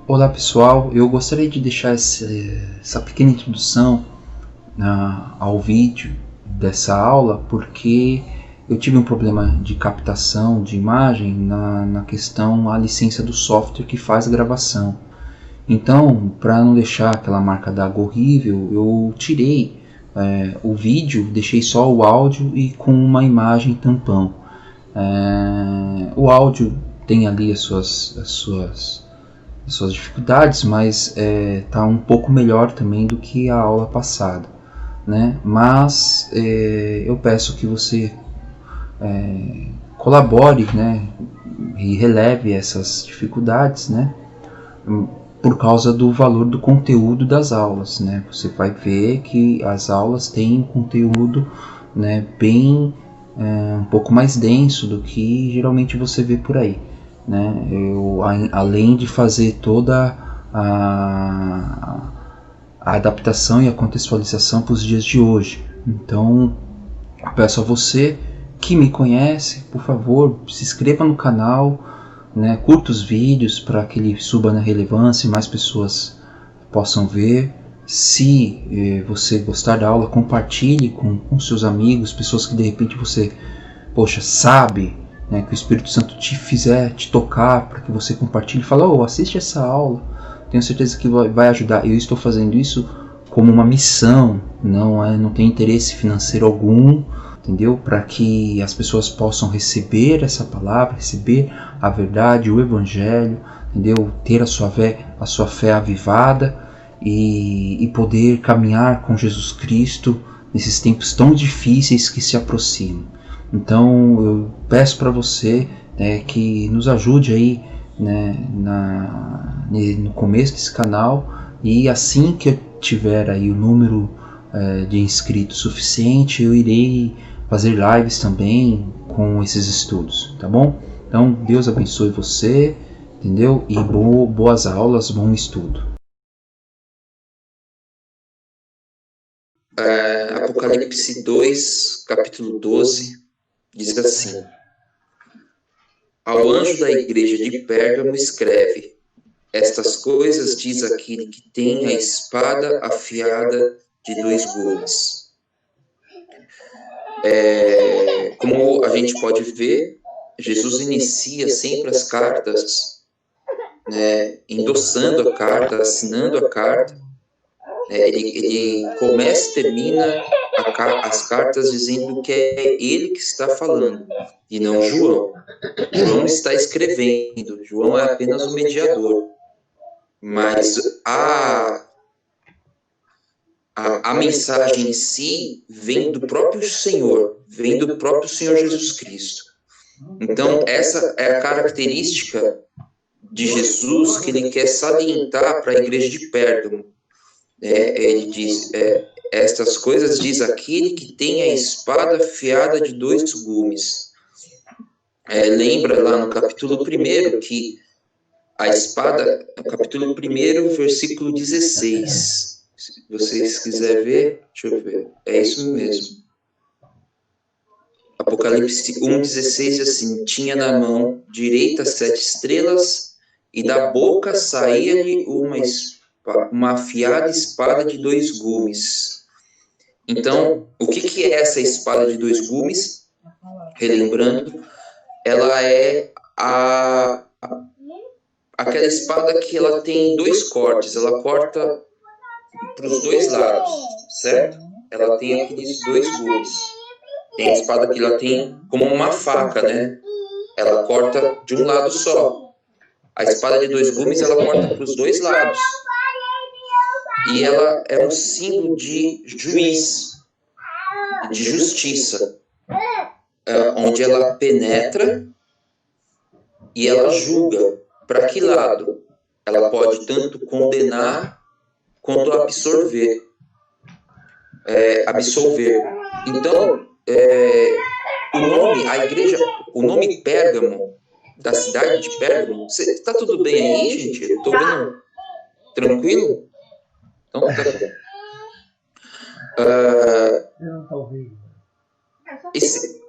Olá pessoal, eu gostaria de deixar essa pequena introdução ao vídeo dessa aula porque eu tive um problema de captação de imagem na questão a licença do software que faz a gravação. Então, para não deixar aquela marca d'água horrível, eu tirei o vídeo, deixei só o áudio e com uma imagem tampão. O áudio tem ali as suas dificuldades, mas está um pouco melhor também do que a aula passada, né? Mas eu peço que você colabore, né, e releve essas dificuldades, né, por causa do valor do conteúdo das aulas, né? Você vai ver que as aulas têm um conteúdo, né, bem um pouco mais denso do que geralmente você vê por aí. Né? Eu, além de fazer toda a adaptação e a contextualização para os dias de hoje. Então, eu peço a você que me conhece, por favor, se inscreva no canal, né? Curta os vídeos para que ele suba na relevância e mais pessoas possam ver. Se você gostar da aula, compartilhe com seus amigos, pessoas que de repente você, sabe, né, que o Espírito Santo te tocar para que você compartilhe e fale, assiste essa aula, tenho certeza que vai ajudar. Eu estou fazendo isso como uma missão, não tem interesse financeiro algum, entendeu? Para que as pessoas possam receber essa palavra, receber a verdade, o Evangelho, entendeu? Ter a sua fé avivada e poder caminhar com Jesus Cristo nesses tempos tão difíceis que se aproximam. Então eu peço para você, né, que nos ajude aí, né, no começo desse canal, e assim que eu tiver aí o número de inscritos suficiente, eu irei fazer lives também com esses estudos, tá bom? Então Deus abençoe você, entendeu? E boas aulas, bom estudo. Apocalipse 2, capítulo 12, diz assim: Ao anjo da igreja de Pérgamo escreve: Estas coisas diz aquele que tem a espada afiada de 2 gumes. Como a gente pode ver, Jesus inicia sempre as cartas, né, endossando a carta, assinando a carta. Ele começa e termina as cartas dizendo que é ele que está falando, e não João. João está escrevendo, João é apenas o mediador. Mas a mensagem em si vem do próprio Senhor, vem do próprio Senhor Jesus Cristo. Então, essa é a característica de Jesus que ele quer salientar para a igreja de Pérgamo. Ele diz, estas coisas diz aquele que tem a espada afiada de 2 gumes. Lembra lá no capítulo 1 que a espada, no capítulo 1, versículo 16. Se vocês quiserem ver, deixa eu ver, é isso mesmo. Apocalipse 1,16 assim: tinha na mão direita 7 estrelas, e da boca saía-lhe uma afiada espada de 2 gumes. Então, o que é essa espada de 2 gumes? Relembrando, ela é aquela espada que ela tem 2 cortes, ela corta para os 2 lados, certo? Ela tem aqueles 2 gumes. Tem a espada que ela tem como uma faca, né? Ela corta de um lado só. A espada de 2 gumes, ela corta para os 2 lados. E ela é um símbolo de juiz, de justiça, onde ela penetra e ela julga. Para que lado? Ela pode tanto condenar quanto absolver. Então, o nome Pérgamo, da cidade de Pérgamo, está tudo bem aí, gente? Eu estou vendo tranquilo? Então, tá bom.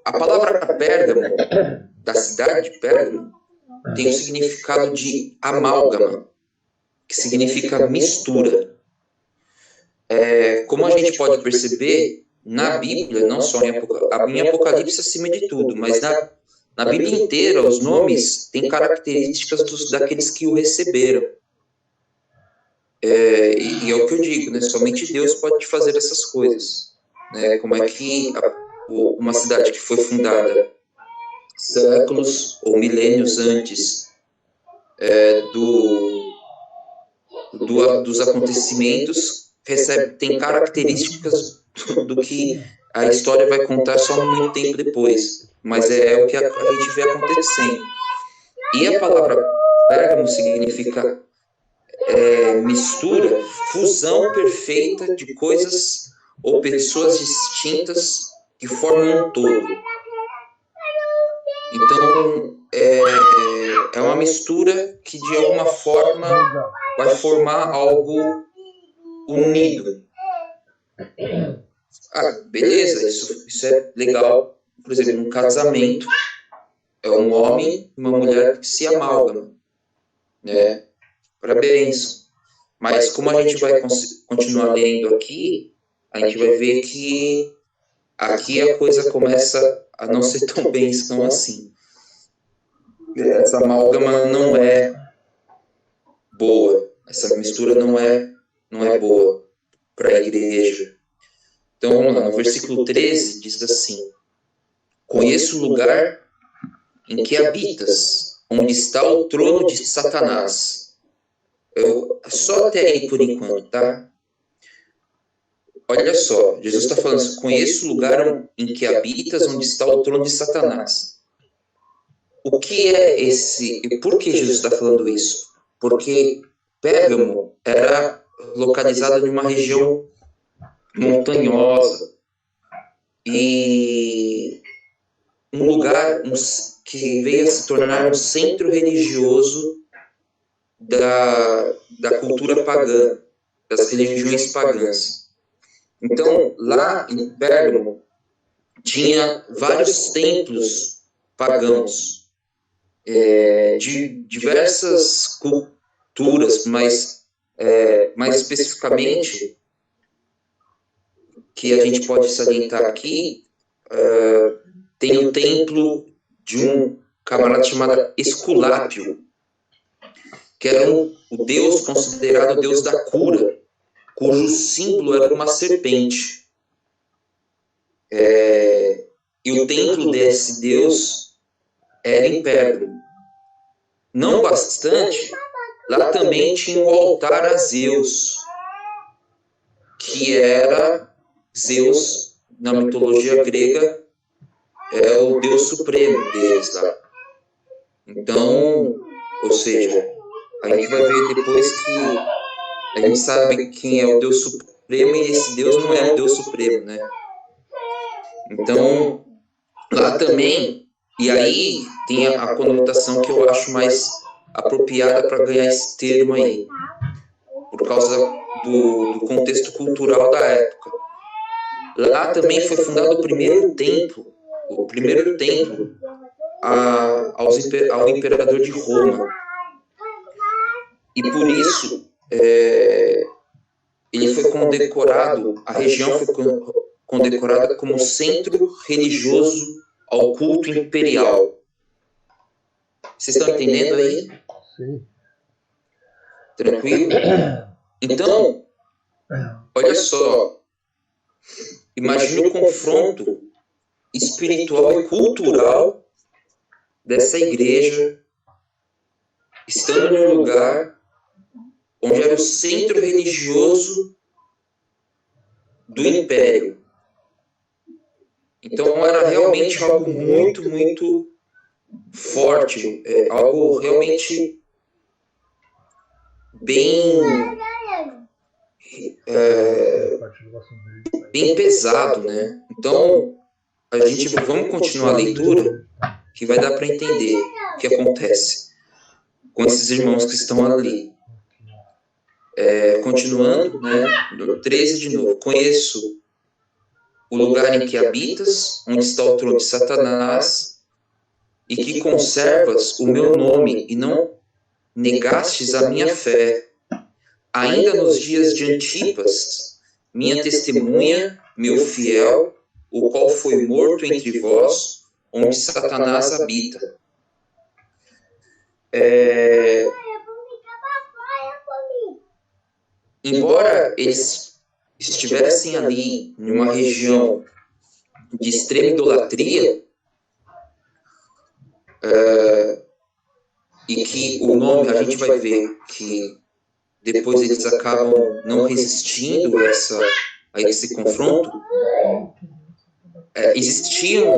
A palavra Pérgamo, da cidade de Pérgamo, tem o significado de amálgama. que significa mistura. Como a gente pode perceber, na Bíblia, não só em Apocalipse acima de tudo, mas na Bíblia inteira, os nomes têm características daqueles que o receberam. E é o que eu digo, né? Somente Deus pode fazer essas coisas. Né? Como é que uma cidade que foi fundada séculos ou milênios antes dos acontecimentos tem características do que a história vai contar só muito tempo depois, mas é o que a gente vê acontecendo. E a palavra Pérgamo significa mistura, fusão perfeita de coisas ou pessoas distintas que formam um todo. Então, é uma mistura que de alguma forma vai formar algo unido. Beleza, isso é legal. Por exemplo, um casamento é um homem e uma mulher que se amalgamam, né, para bênção. Mas como a gente vai continuar lendo aqui, a gente vai ver que aqui a coisa começa a não ser tão bênção assim. Essa amálgama não é boa, essa mistura não é boa para a igreja. Então vamos lá, no versículo 13 diz assim: conheço o lugar em que habitas, onde está o trono de Satanás. Só até aí por enquanto, tá? Olha só, Jesus está falando assim: conheço o lugar em que habitas, onde está o trono de Satanás. O que é esse? E por que Jesus está falando isso? Porque Pérgamo era localizada em uma região montanhosa e um lugar que veio a se tornar um centro religioso da cultura pagã, das religiões pagãs. Então, lá em Pérgamo, tinha vários templos pagãos, de diversas culturas, mas mais especificamente, que a gente pode salientar aqui, tem o templo de um camarada chamado Esculápio, que era o deus considerado o deus da cura, cujo símbolo era uma serpente. E o templo desse deus era em Pérgamo. Não bastante, lá também tinha o altar a Zeus, que era Zeus, na mitologia grega, é o deus supremo deles lá. Então, ou seja, a gente vai ver depois que a gente sabe quem é o Deus Supremo e esse Deus não é o Deus Supremo, né? Então, lá também, e aí tem a conotação que eu acho mais apropriada para ganhar esse termo aí, por causa do contexto cultural da época. Lá também foi fundado o primeiro templo ao imperador de Roma. E por isso, ele foi condecorado, a região foi condecorada como centro religioso ao culto imperial. Vocês estão entendendo aí? Sim. Tranquilo? Então, olha só, imagine o confronto espiritual e cultural dessa igreja estando num lugar onde era o centro religioso do império. Então era realmente algo muito, muito forte, algo realmente bem pesado, né? Então vamos continuar a leitura, que vai dar para entender o que acontece com esses irmãos que estão ali. Continuando, né, no 13 de novo. Conheço o lugar em que habitas, onde está o trono de Satanás, e que conservas o meu nome e não negastes a minha fé, ainda nos dias de Antipas, minha testemunha, meu fiel, o qual foi morto entre vós, onde Satanás habita. Embora eles estivessem ali em uma região de extrema idolatria, e que o nome, a gente vai ver que depois eles acabam não resistindo a esse confronto, existiam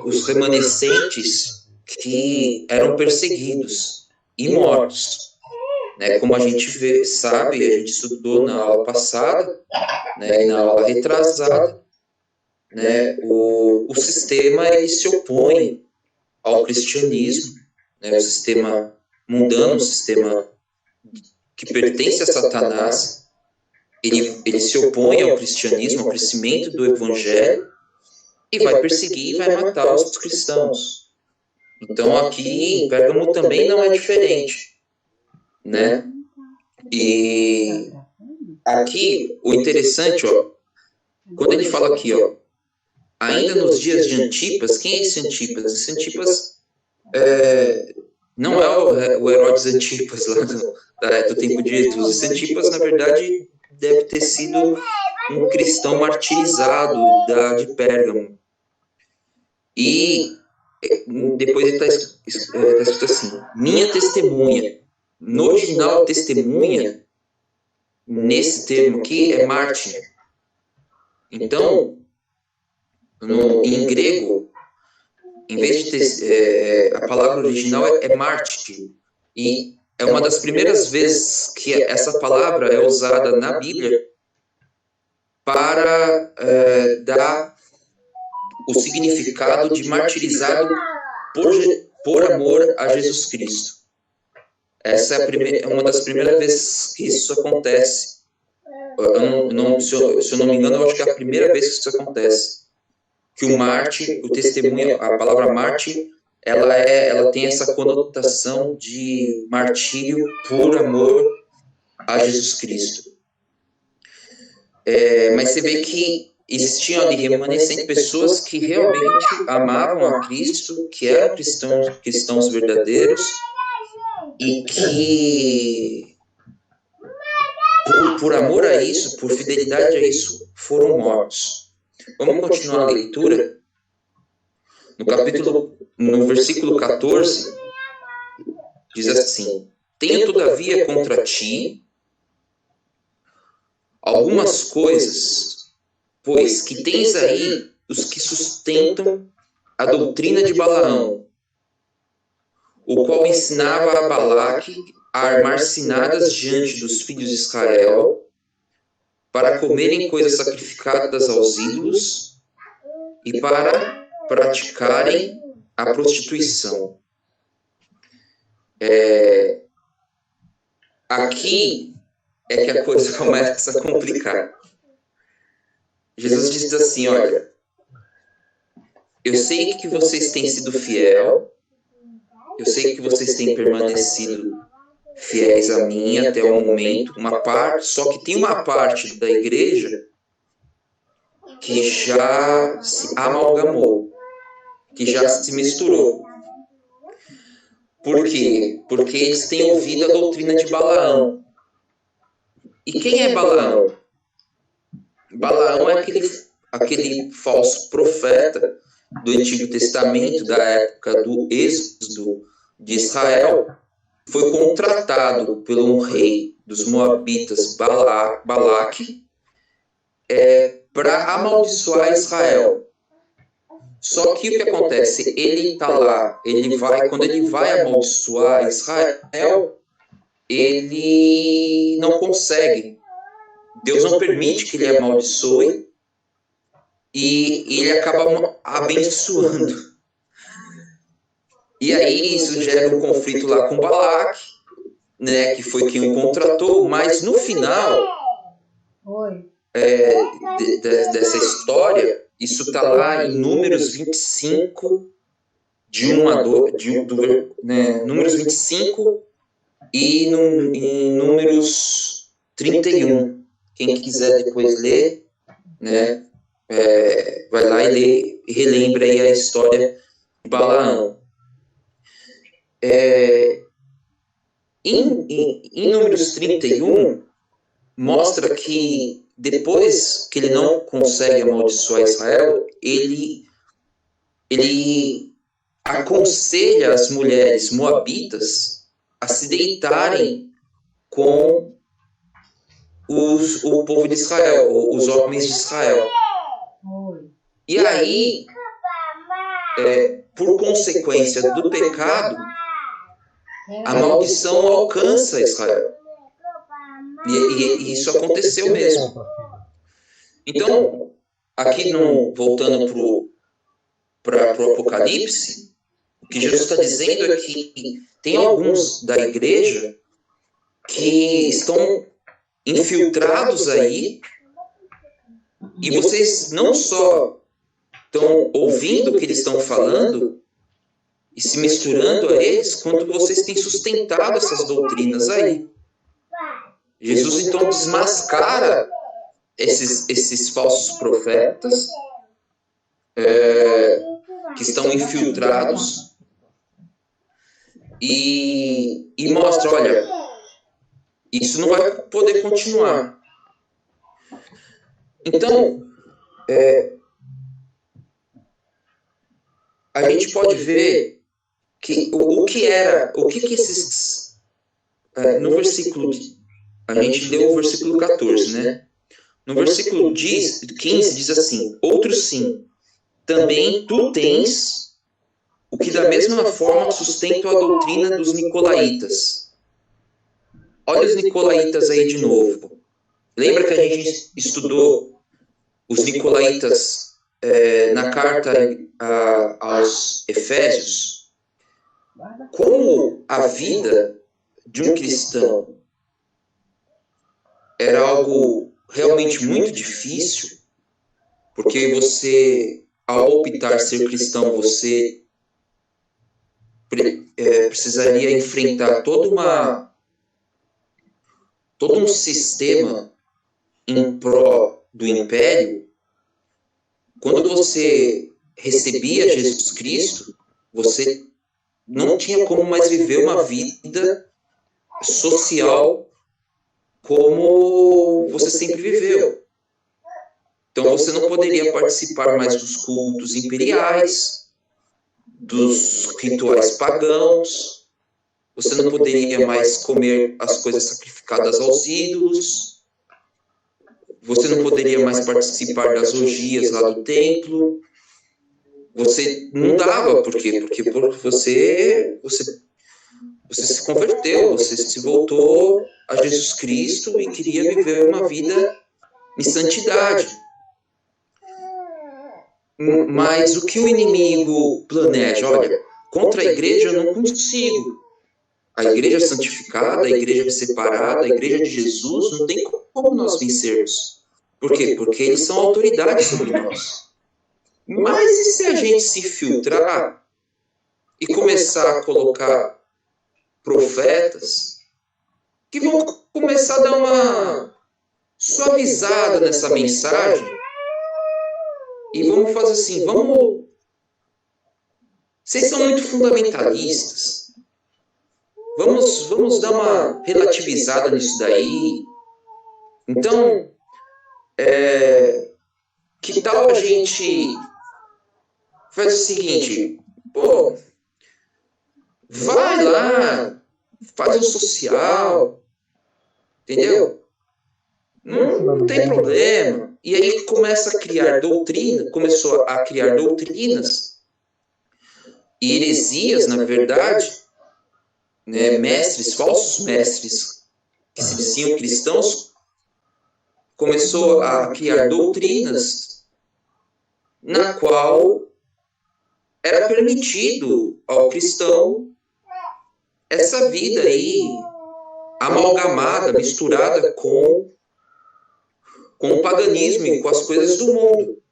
os remanescentes que eram perseguidos e mortos. Né? Como a gente sabe, a gente estudou na aula passada, né, e na aula retrasada, né, o sistema ele se opõe ao cristianismo, né, o sistema mundano, o sistema que pertence a Satanás, ele se opõe ao cristianismo, ao crescimento do evangelho, e vai perseguir e vai matar os cristãos. Então aqui em Pérgamo também não é diferente, né? E aqui o interessante, ó, quando ele fala aqui, ó, ainda nos dias de Antipas, quem é esse Antipas? Esse Antipas não é o Herodes Antipas lá do tempo de Jesus. Esse Antipas, na verdade, deve ter sido um cristão martirizado de Pérgamo. E depois está escrito assim, minha testemunha. No original, testemunha, nesse termo aqui, é mártir. Então, em grego, em vez de ter a palavra original é mártir, e é uma das primeiras vezes que essa palavra é usada na Bíblia para dar o significado de martirizado por amor a Jesus Cristo. Essa é uma das primeiras vezes que isso acontece. Se eu não me engano, eu acho que é a primeira vez que isso acontece. Que o mártir, o testemunho, a palavra mártir, ela tem essa conotação de martírio por amor a Jesus Cristo. Mas você vê que existiam ali remanescentes, pessoas que realmente amavam a Cristo, que eram cristãos verdadeiros, e que por amor a isso, por fidelidade a isso, foram mortos. Vamos continuar a leitura. No versículo 14, diz assim: tenho todavia contra ti algumas coisas, pois que tens aí os que sustentam a doutrina de Balaão, o qual ensinava a Balaque a armar ciladas diante dos filhos de Israel, para comerem coisas sacrificadas aos ídolos e para praticarem a prostituição. Aqui é que a coisa começa a complicar. Jesus diz assim, olha, eu sei que vocês têm sido fiel, eu sei que vocês têm permanecido fiéis a mim até o momento, só que tem uma parte da igreja que já se amalgamou, que já se misturou. Por quê? Porque eles têm ouvido a doutrina de Balaão. E quem é Balaão? Balaão é aquele falso profeta do Antigo Testamento, da época do êxodo de Israel, foi contratado pelo rei dos Moabitas, Balaque, para amaldiçoar Israel. Só que o que acontece? Ele está lá, quando ele vai amaldiçoar Israel, ele não consegue. Deus não permite que ele amaldiçoe e ele acaba abençoando. E aí isso gera um conflito lá com Balaque, né, que foi quem o contratou, mas no final dessa história, isso está lá em Números 25, Números 25 e em Números 31. Quem quiser depois ler, né, vai lá e lê, e relembra aí a história de Balaão. Em Números 31, mostra que depois que ele não consegue amaldiçoar Israel, ele aconselha as mulheres moabitas a se deitarem com o povo de Israel, os homens de Israel. E aí, por consequência do pecado, a maldição alcança Israel. E isso aconteceu mesmo. Então, aqui voltando para o Apocalipse, o que Jesus está dizendo é que tem alguns da igreja que estão infiltrados aí, e vocês não só estão ouvindo o que eles estão falando e se misturando a eles, quanto vocês têm sustentado essas doutrinas aí. Jesus então desmascara esses falsos profetas que estão infiltrados e mostra, olha, isso não vai poder continuar. Então, a gente pode ver que o que esses... no versículo... A gente leu o versículo 14, né? No versículo 15 diz assim: outro sim, também tu tens o que da mesma forma sustenta a doutrina dos nicolaítas. Olha os nicolaítas aí de novo. Lembra que a gente estudou os nicolaítas na carta aos Efésios? Como a vida de um cristão era algo realmente muito difícil, porque você, ao optar ser cristão, você precisaria enfrentar todo um sistema em pró do império. Quando você recebia Jesus Cristo, você não tinha como mais viver uma vida social como você sempre viveu. Então você não poderia participar mais dos cultos imperiais, dos rituais pagãos, você não poderia mais comer as coisas sacrificadas aos ídolos, você não poderia mais participar das orgias lá do templo. Você não dava, por quê? Porque você se converteu, você se voltou a Jesus Cristo e queria viver uma vida em santidade. Mas o que o inimigo planeja? Olha, contra a igreja eu não consigo. A igreja santificada, a igreja separada, a igreja de Jesus, não tem como nós vencermos. Por quê? Porque eles são autoridade sobre nós. Mas e se a gente se filtrar e começar a colocar profetas que vão começar a dar uma suavizada nessa mensagem e vamos fazer assim, vocês são muito fundamentalistas, vamos dar uma relativizada nisso daí. Então, que tal a gente faz o seguinte, vai lá, faz um social, entendeu? Não tem problema. E aí começou a criar doutrinas e heresias, na verdade, né, falsos mestres que se diziam cristãos, começou a criar doutrinas na qual era permitido ao cristão essa vida aí amalgamada, misturada com o paganismo e com as coisas do mundo.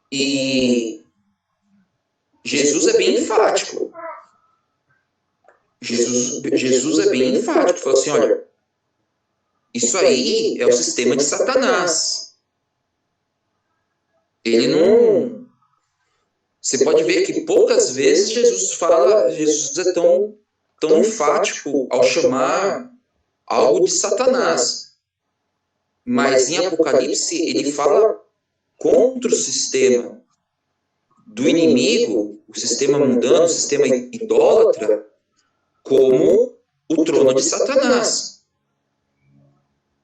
E Jesus é bem enfático. Jesus é bem enfático. Falou assim, olha, Isso aí é o sistema de Satanás. Ele não... Você pode ver que poucas vezes Jesus é tão enfático ao chamar algo de Satanás. Mas em Apocalipse ele fala contra o sistema do inimigo, o sistema mundano, o sistema idólatra, como o trono de Satanás.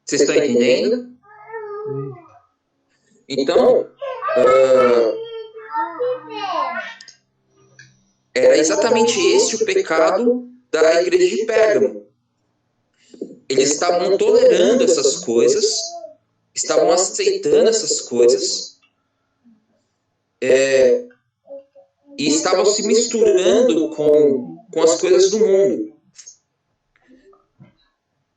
Vocês estão entendendo? Então, era exatamente esse o pecado da igreja de Pérgamo. Eles estavam tolerando essas coisas, estavam aceitando essas coisas, e estavam se misturando com as coisas do mundo.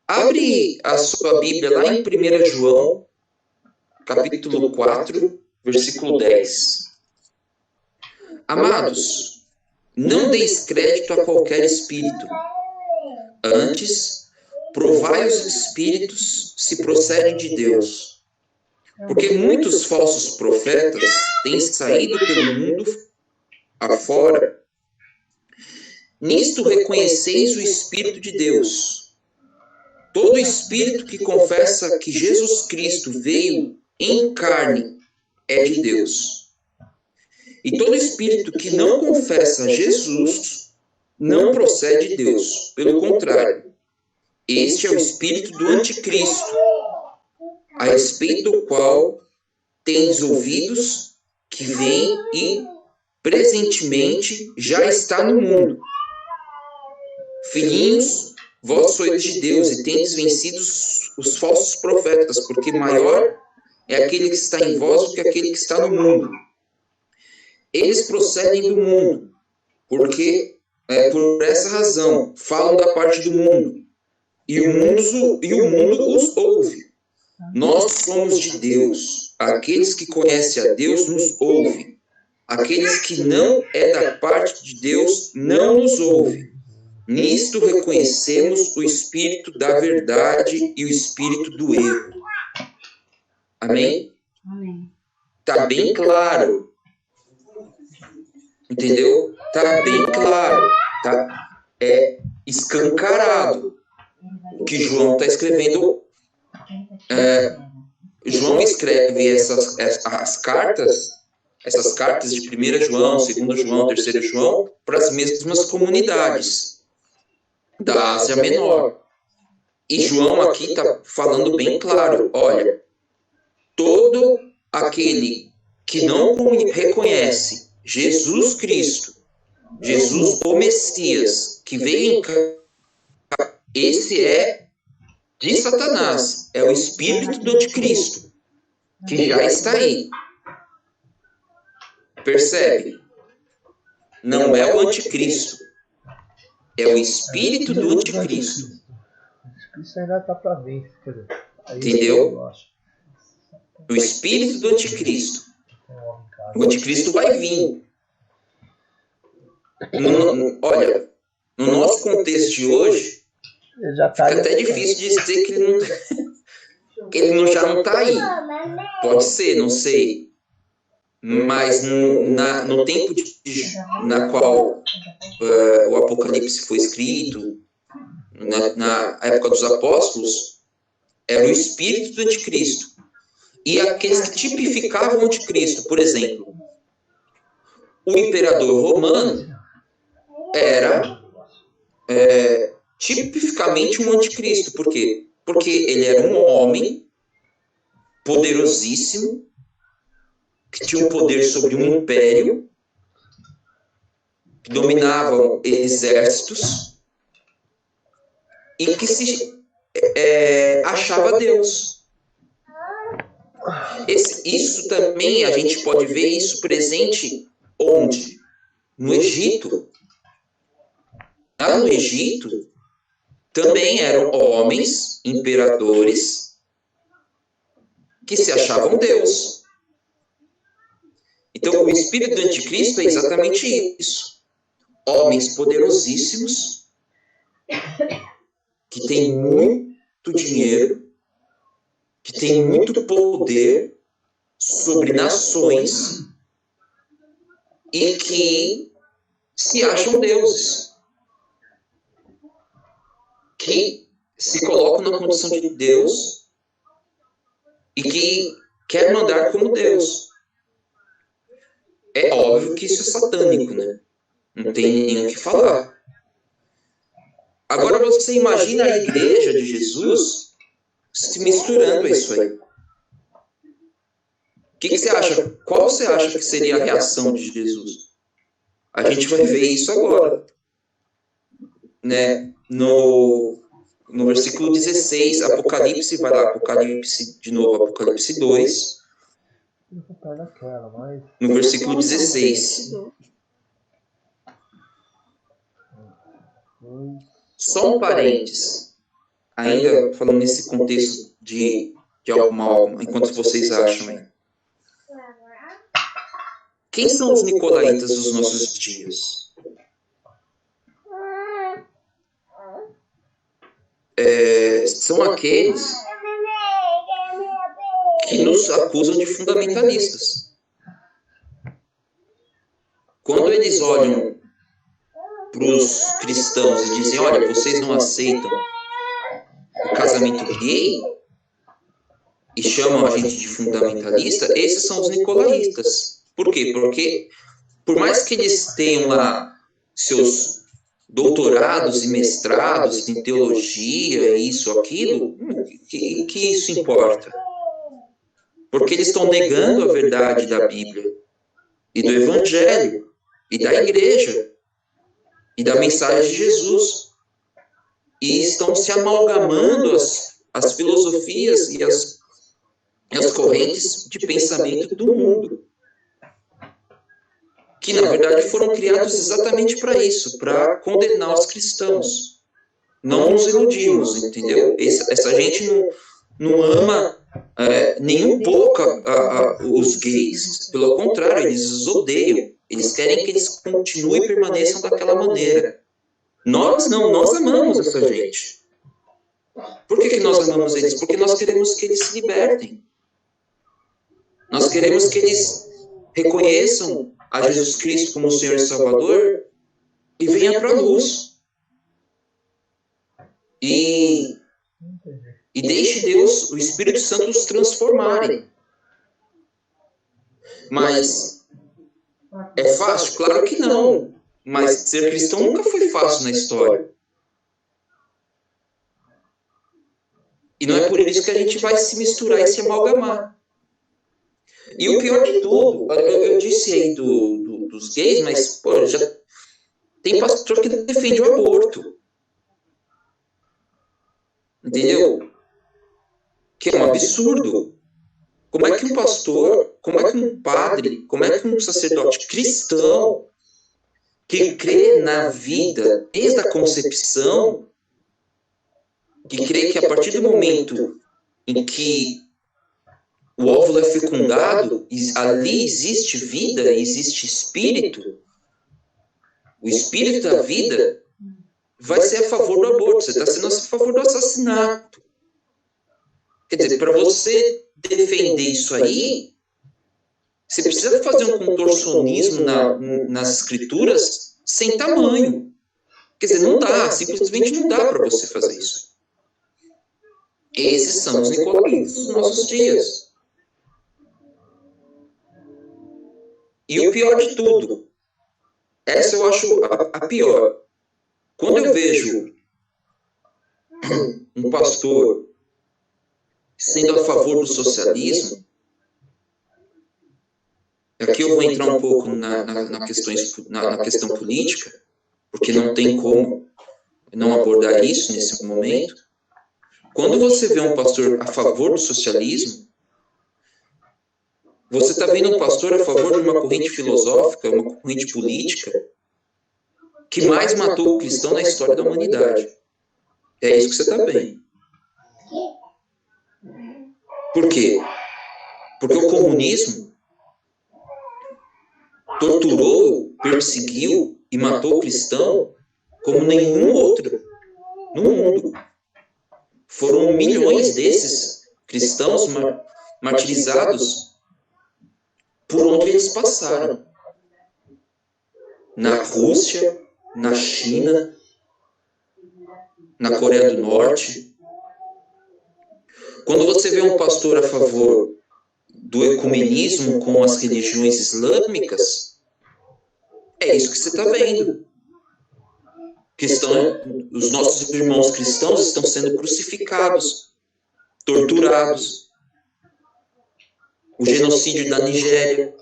Abre a sua Bíblia lá em 1 João, capítulo 4, versículo 10. Amados, não deis crédito a qualquer espírito. Antes, provai os espíritos se procedem de Deus. Porque muitos falsos profetas têm saído pelo mundo afora. Nisto reconheceis o Espírito de Deus. Todo espírito que confessa que Jesus Cristo veio em carne é de Deus. E todo espírito que não confessa Jesus não procede de Deus. Pelo contrário, este é o espírito do anticristo, a respeito do qual tens ouvidos que vem e presentemente já está no mundo. Filhinhos, vós sois de Deus e tendes vencido os falsos profetas, porque maior é aquele que está em vós do que aquele que está no mundo. Eles procedem do mundo, porque por essa razão falam da parte do mundo, e o mundo os ouve. Nós somos de Deus. Aqueles que conhecem a Deus nos ouvem. Aqueles que não é da parte de Deus não nos ouvem. Nisto reconhecemos o espírito da verdade e o espírito do erro. Amém? Amém. Tá bem claro. Entendeu? Tá bem claro. Tá? É escancarado o que João está escrevendo. João escreve essas cartas de 1 João, 2 João, 3 João, para as mesmas comunidades da Ásia Menor. E João aqui está falando bem claro, olha, todo aquele que não reconhece Jesus Cristo, Jesus o Messias, que veio em carne, esse é de Satanás, é o espírito do anticristo, que já está aí. Percebe? Não é o anticristo, é o espírito do anticristo. Isso ainda está para ver. Entendeu? O espírito do anticristo. O anticristo vai vir. Olha, no nosso contexto de hoje, fica até difícil de dizer que ele já não está aí. Pode ser, não sei. Mas no tempo na qual o Apocalipse foi escrito, na época dos apóstolos, era o espírito do anticristo. E aqueles que tipificavam o anticristo, por exemplo, o imperador romano era tipicamente um anticristo. Por quê? Porque ele era um homem poderosíssimo, que tinha um poder sobre um império, que dominavam exércitos e que se achava Deus. Isso também a gente pode ver isso presente onde? No Egito. Lá no Egito também eram homens, imperadores, que se achavam Deus. Então, o espírito do anticristo é exatamente isso. Homens poderosíssimos, que têm muito dinheiro, que têm muito poder sobre nações e que se acham deuses, que se colocam na condição de Deus e que quer mandar como Deus. É óbvio que isso é satânico, né? Não tem nem o que falar. Agora você imagina a igreja de Jesus se misturando a isso aí. O que você acha? Qual você acha que seria a reação de Jesus? A gente vai ver isso agora. Né? No versículo 16, Apocalipse, vai lá, Apocalipse, de novo, Apocalipse 2. No versículo 16. Só um parênteses. Ainda falando nesse contexto de alguma alma, enquanto vocês acham aí. Quem são os nicolaítas dos nossos dias? São aqueles que nos acusam de fundamentalistas. Quando eles olham para os cristãos e dizem, olha, vocês não aceitam o casamento gay e chamam a gente de fundamentalista, esses são os nicolaítas. Por quê? Porque por mais que eles tenham lá seus doutorados e mestrados em teologia, isso, aquilo, que isso importa? Porque eles estão negando a verdade da Bíblia e do Evangelho e da igreja e da mensagem de Jesus. E estão se amalgamando as filosofias e as correntes de pensamento do mundo, que na verdade foram criados exatamente para isso, para condenar os cristãos. Não nos iludimos, entendeu? Essa gente não ama nem um pouco os gays. Pelo contrário, eles os odeiam. Eles querem que eles continuem e permaneçam daquela maneira. Nós não, nós amamos essa gente. Por que nós amamos eles? Porque nós queremos que eles se libertem. Nós queremos que eles reconheçam a Jesus Cristo como Senhor e Salvador e venham para a luz. E deixe Deus, o Espírito Santo, os transformarem. Mas é fácil? Claro que não. Mas ser cristão nunca foi fácil na história. E não é por isso que a gente vai se misturar e se amalgamar. E o pior de tudo, eu disse aí dos gays, mas pô, já tem pastor que defende o aborto. Entendeu? Que é um absurdo. Como é que um pastor, como é que um padre, como é que um sacerdote cristão que crê na vida desde a concepção, que crê que a partir do momento em que o óvulo é fecundado, ali existe vida, existe espírito, o espírito da vida vai ser a favor do aborto, você está sendo a favor do assassinato. Quer dizer, para você defender isso aí, você precisa fazer um contorcionismo nas escrituras sem tamanho. Quer dizer, não dá, simplesmente não dá para você fazer isso. Esses são os nicolaítas dos nossos dias. E o pior de tudo, essa eu acho a pior. Quando eu vejo um pastor sendo a favor do socialismo, aqui eu vou entrar um pouco na questão política, porque não tem como não abordar isso nesse momento. Quando você vê um pastor a favor do socialismo, você está vendo um pastor a favor de uma corrente filosófica, uma corrente política, que mais matou o cristão na história da humanidade. É isso que você está vendo. Por quê? Porque o comunismo torturou, perseguiu e matou o cristão como nenhum outro no mundo. Foram milhões desses cristãos martirizados por onde eles passaram. Na Rússia, na China, na Coreia do Norte. Quando você vê um pastor a favor do ecumenismo com as religiões islâmicas, é isso que você está vendo. Os nossos irmãos cristãos estão sendo crucificados, torturados. O genocídio da Nigéria,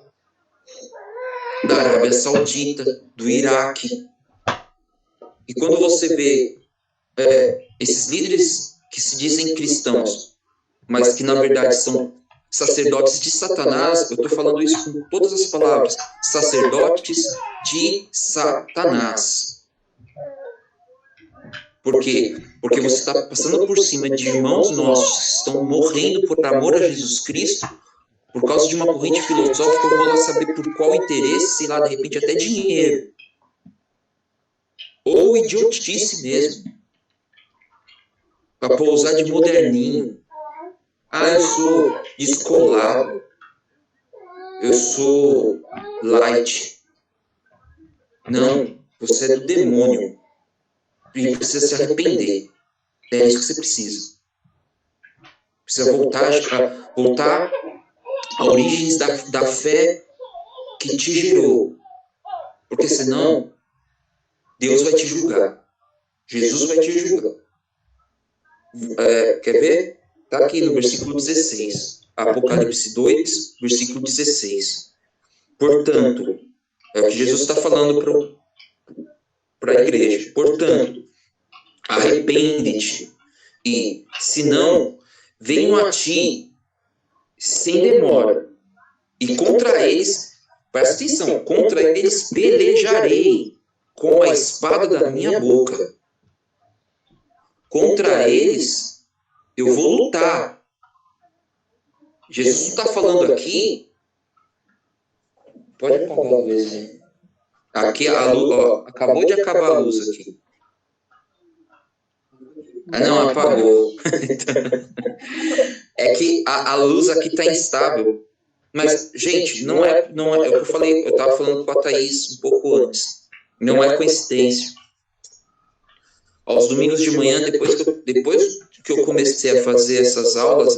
da Arábia Saudita, do Iraque. E quando você vê esses líderes que se dizem cristãos, mas que na verdade são sacerdotes de Satanás, eu estou falando isso com todas as palavras, sacerdotes de Satanás. Por quê? Porque você está passando por cima de irmãos nossos que estão morrendo por amor a Jesus Cristo, por causa de uma corrente filosófica, eu vou lá saber por qual interesse, sei lá, de repente até dinheiro. Ou idiotice mesmo. Para pousar de moderninho. Ah, eu sou descolado. Eu sou light. Não, você é do demônio. E precisa se arrepender. É isso que você precisa. Precisa voltar a origens da fé que te gerou. Porque senão, Deus vai te julgar. Jesus vai te julgar. Quer ver? Está aqui no versículo 16. Apocalipse 2, versículo 16. Portanto, é o que Jesus está falando para a igreja. Portanto, arrepende-te. E, se não, venham a ti sem demora. E contra eles, presta atenção, contra eles pelejarei com a espada da minha boca. Contra eles, eu vou lutar. Jesus está falando aqui. Pode apagar a luz aí. Aqui a luz, ó, acabou de acabar a luz aqui. Ah, não, apagou. É que a luz aqui está instável. Mas, gente, não é o que eu falei, eu estava falando com a Thaís um pouco antes. Não é coincidência. Aos domingos de manhã, depois que eu comecei a fazer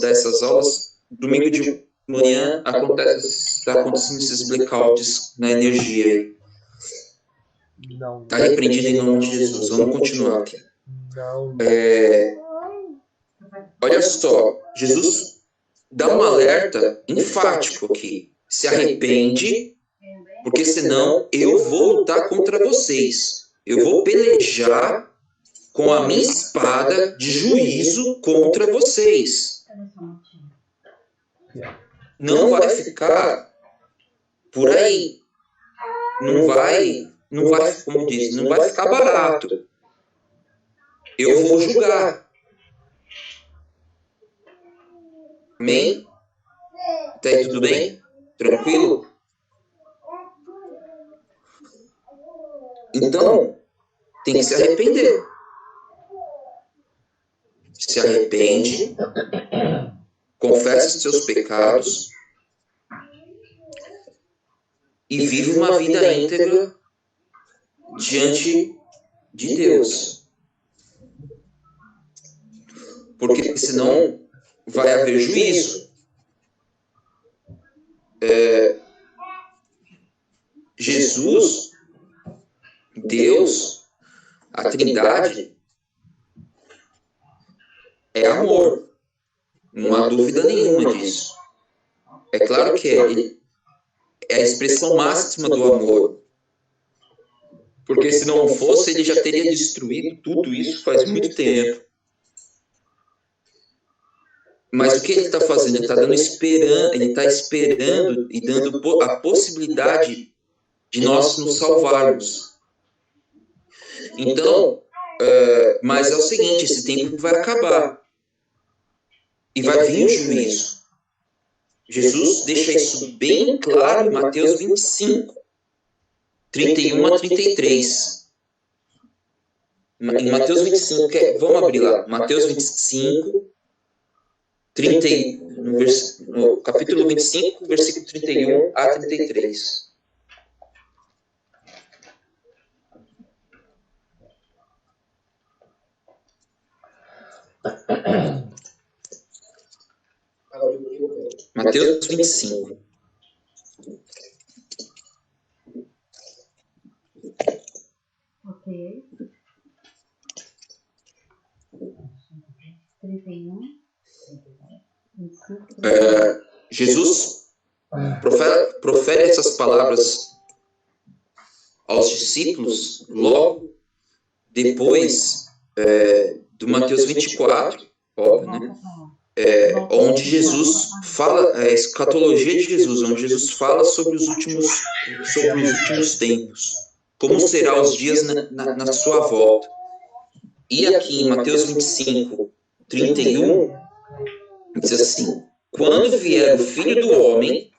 dar essas aulas, domingo de manhã está acontecendo esses blackouts na energia. Está repreendido em nome de Jesus. Vamos continuar aqui. Olha só, Jesus dá um alerta enfático aqui. Se arrepende, porque senão eu vou lutar contra vocês. Eu vou pelejar com a minha espada de juízo contra vocês. Não vai ficar por aí. Não vai, como diz, não vai ficar barato. Eu vou julgar. Amém? Tá aí tudo bem? Tranquilo? Então, tem que se arrepender. Se arrepende, confessa os seus pecados e vive uma vida íntegra diante de Deus. Porque senão vai haver juízo. Jesus, Deus, a Trindade, é amor. Não há dúvida nenhuma disso. É claro que é a expressão máxima do amor. Porque se não fosse, ele já teria destruído tudo isso faz muito tempo. Mas o que ele está fazendo? Ele está esperando e dando a possibilidade de nós nos salvarmos. Então, mas é o seguinte, esse tempo vai acabar. E vai vir o juízo. Jesus deixa isso bem claro em Mateus 25, 31 a 33. Em Mateus 25, vamos abrir lá. Mateus 25, no capítulo 25, versículo 31 a 33. Mateus 25. Ok. 31. Jesus profere essas palavras aos discípulos logo depois do Mateus 24, óbvio, né? Onde Jesus fala, a escatologia de Jesus, onde Jesus fala sobre os últimos tempos, como serão os dias na sua volta. E aqui em Mateus 25, 31, diz assim: quando vier o Filho do Homem,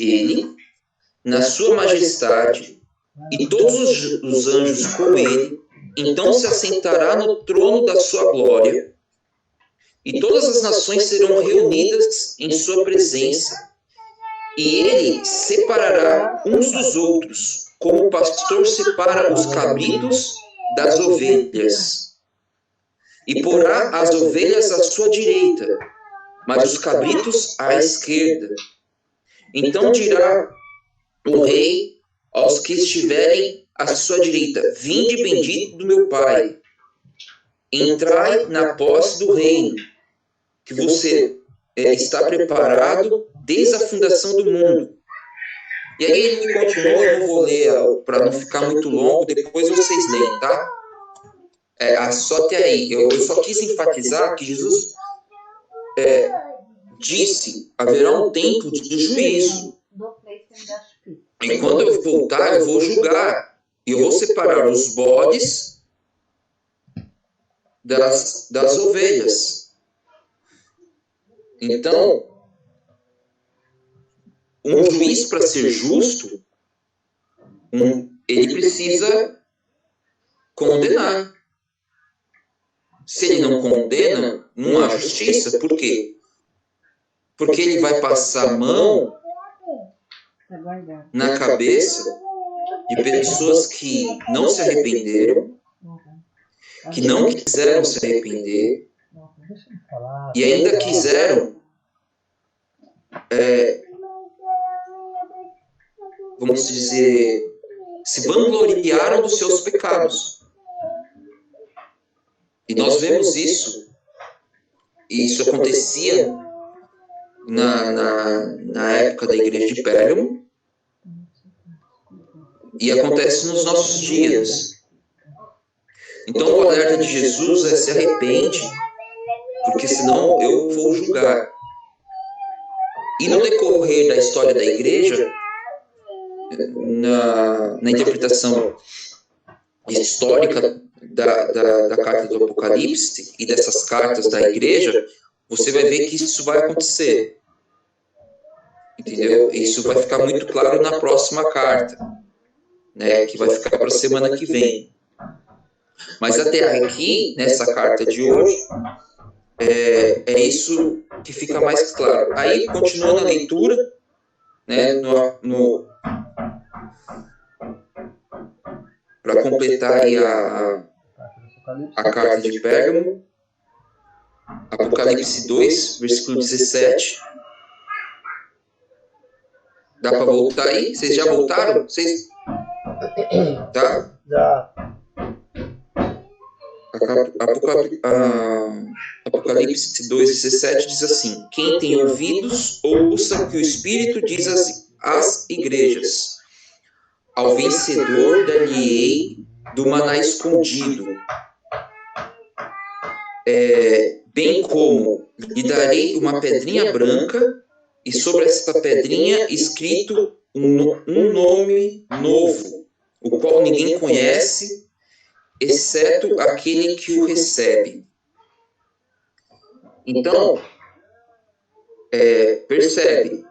ele, na sua majestade, e todos os anjos com ele, então se assentará no trono da sua glória, e todas as nações serão reunidas em sua presença, e ele separará uns dos outros, como o pastor separa os cabritos das ovelhas, e porá as ovelhas à sua direita, mas os cabritos à esquerda. Então dirá o rei aos que estiverem à sua direita: vinde bendito do meu Pai, entrai na posse do reino, que você está preparado desde a fundação do mundo. E aí ele continua, eu não vou ler para não ficar muito longo, depois vocês leem, tá? Só até aí. Eu só quis enfatizar que Jesus disse: haverá um tempo de juízo. E quando eu voltar, eu vou julgar. E eu vou separar os bodes das ovelhas. Então, um juiz, para ser justo, ele precisa condenar. Se ele não condena, não há justiça. Por quê? Porque ele vai passar a mão na cabeça de pessoas que não se arrependeram, que não quiseram se arrepender, e ainda quiseram, vamos dizer, se vangloriaram dos seus pecados. E nós vemos isso. Isso acontecia na época da igreja de Pérgamo, e acontece nos nossos dias. Então o alerta de Jesus é: se arrepende, porque senão eu vou julgar. E no decorrer da história da igreja, na interpretação histórica da carta do Apocalipse e dessas cartas da igreja, você vai ver que isso vai acontecer. Entendeu? Isso vai ficar muito claro na próxima carta, né, que vai ficar para a semana que vem. Mas até aqui, nessa carta de hoje, é isso que fica mais claro. Aí, continuando a leitura, né, para completar aí a carta de Pérgamo, Apocalipse 2, versículo 17. Dá para voltar aí? Vocês já voltaram? Vocês... Tá? Já. Apocalipse 2,17 diz assim: quem tem ouvidos, ouça o que o Espírito diz às igrejas. Ao vencedor dar-lhe-ei do maná escondido, bem como lhe darei uma pedrinha branca, e sobre esta pedrinha escrito um nome novo, o qual ninguém conhece, exceto aquele que o recebe. Então, percebe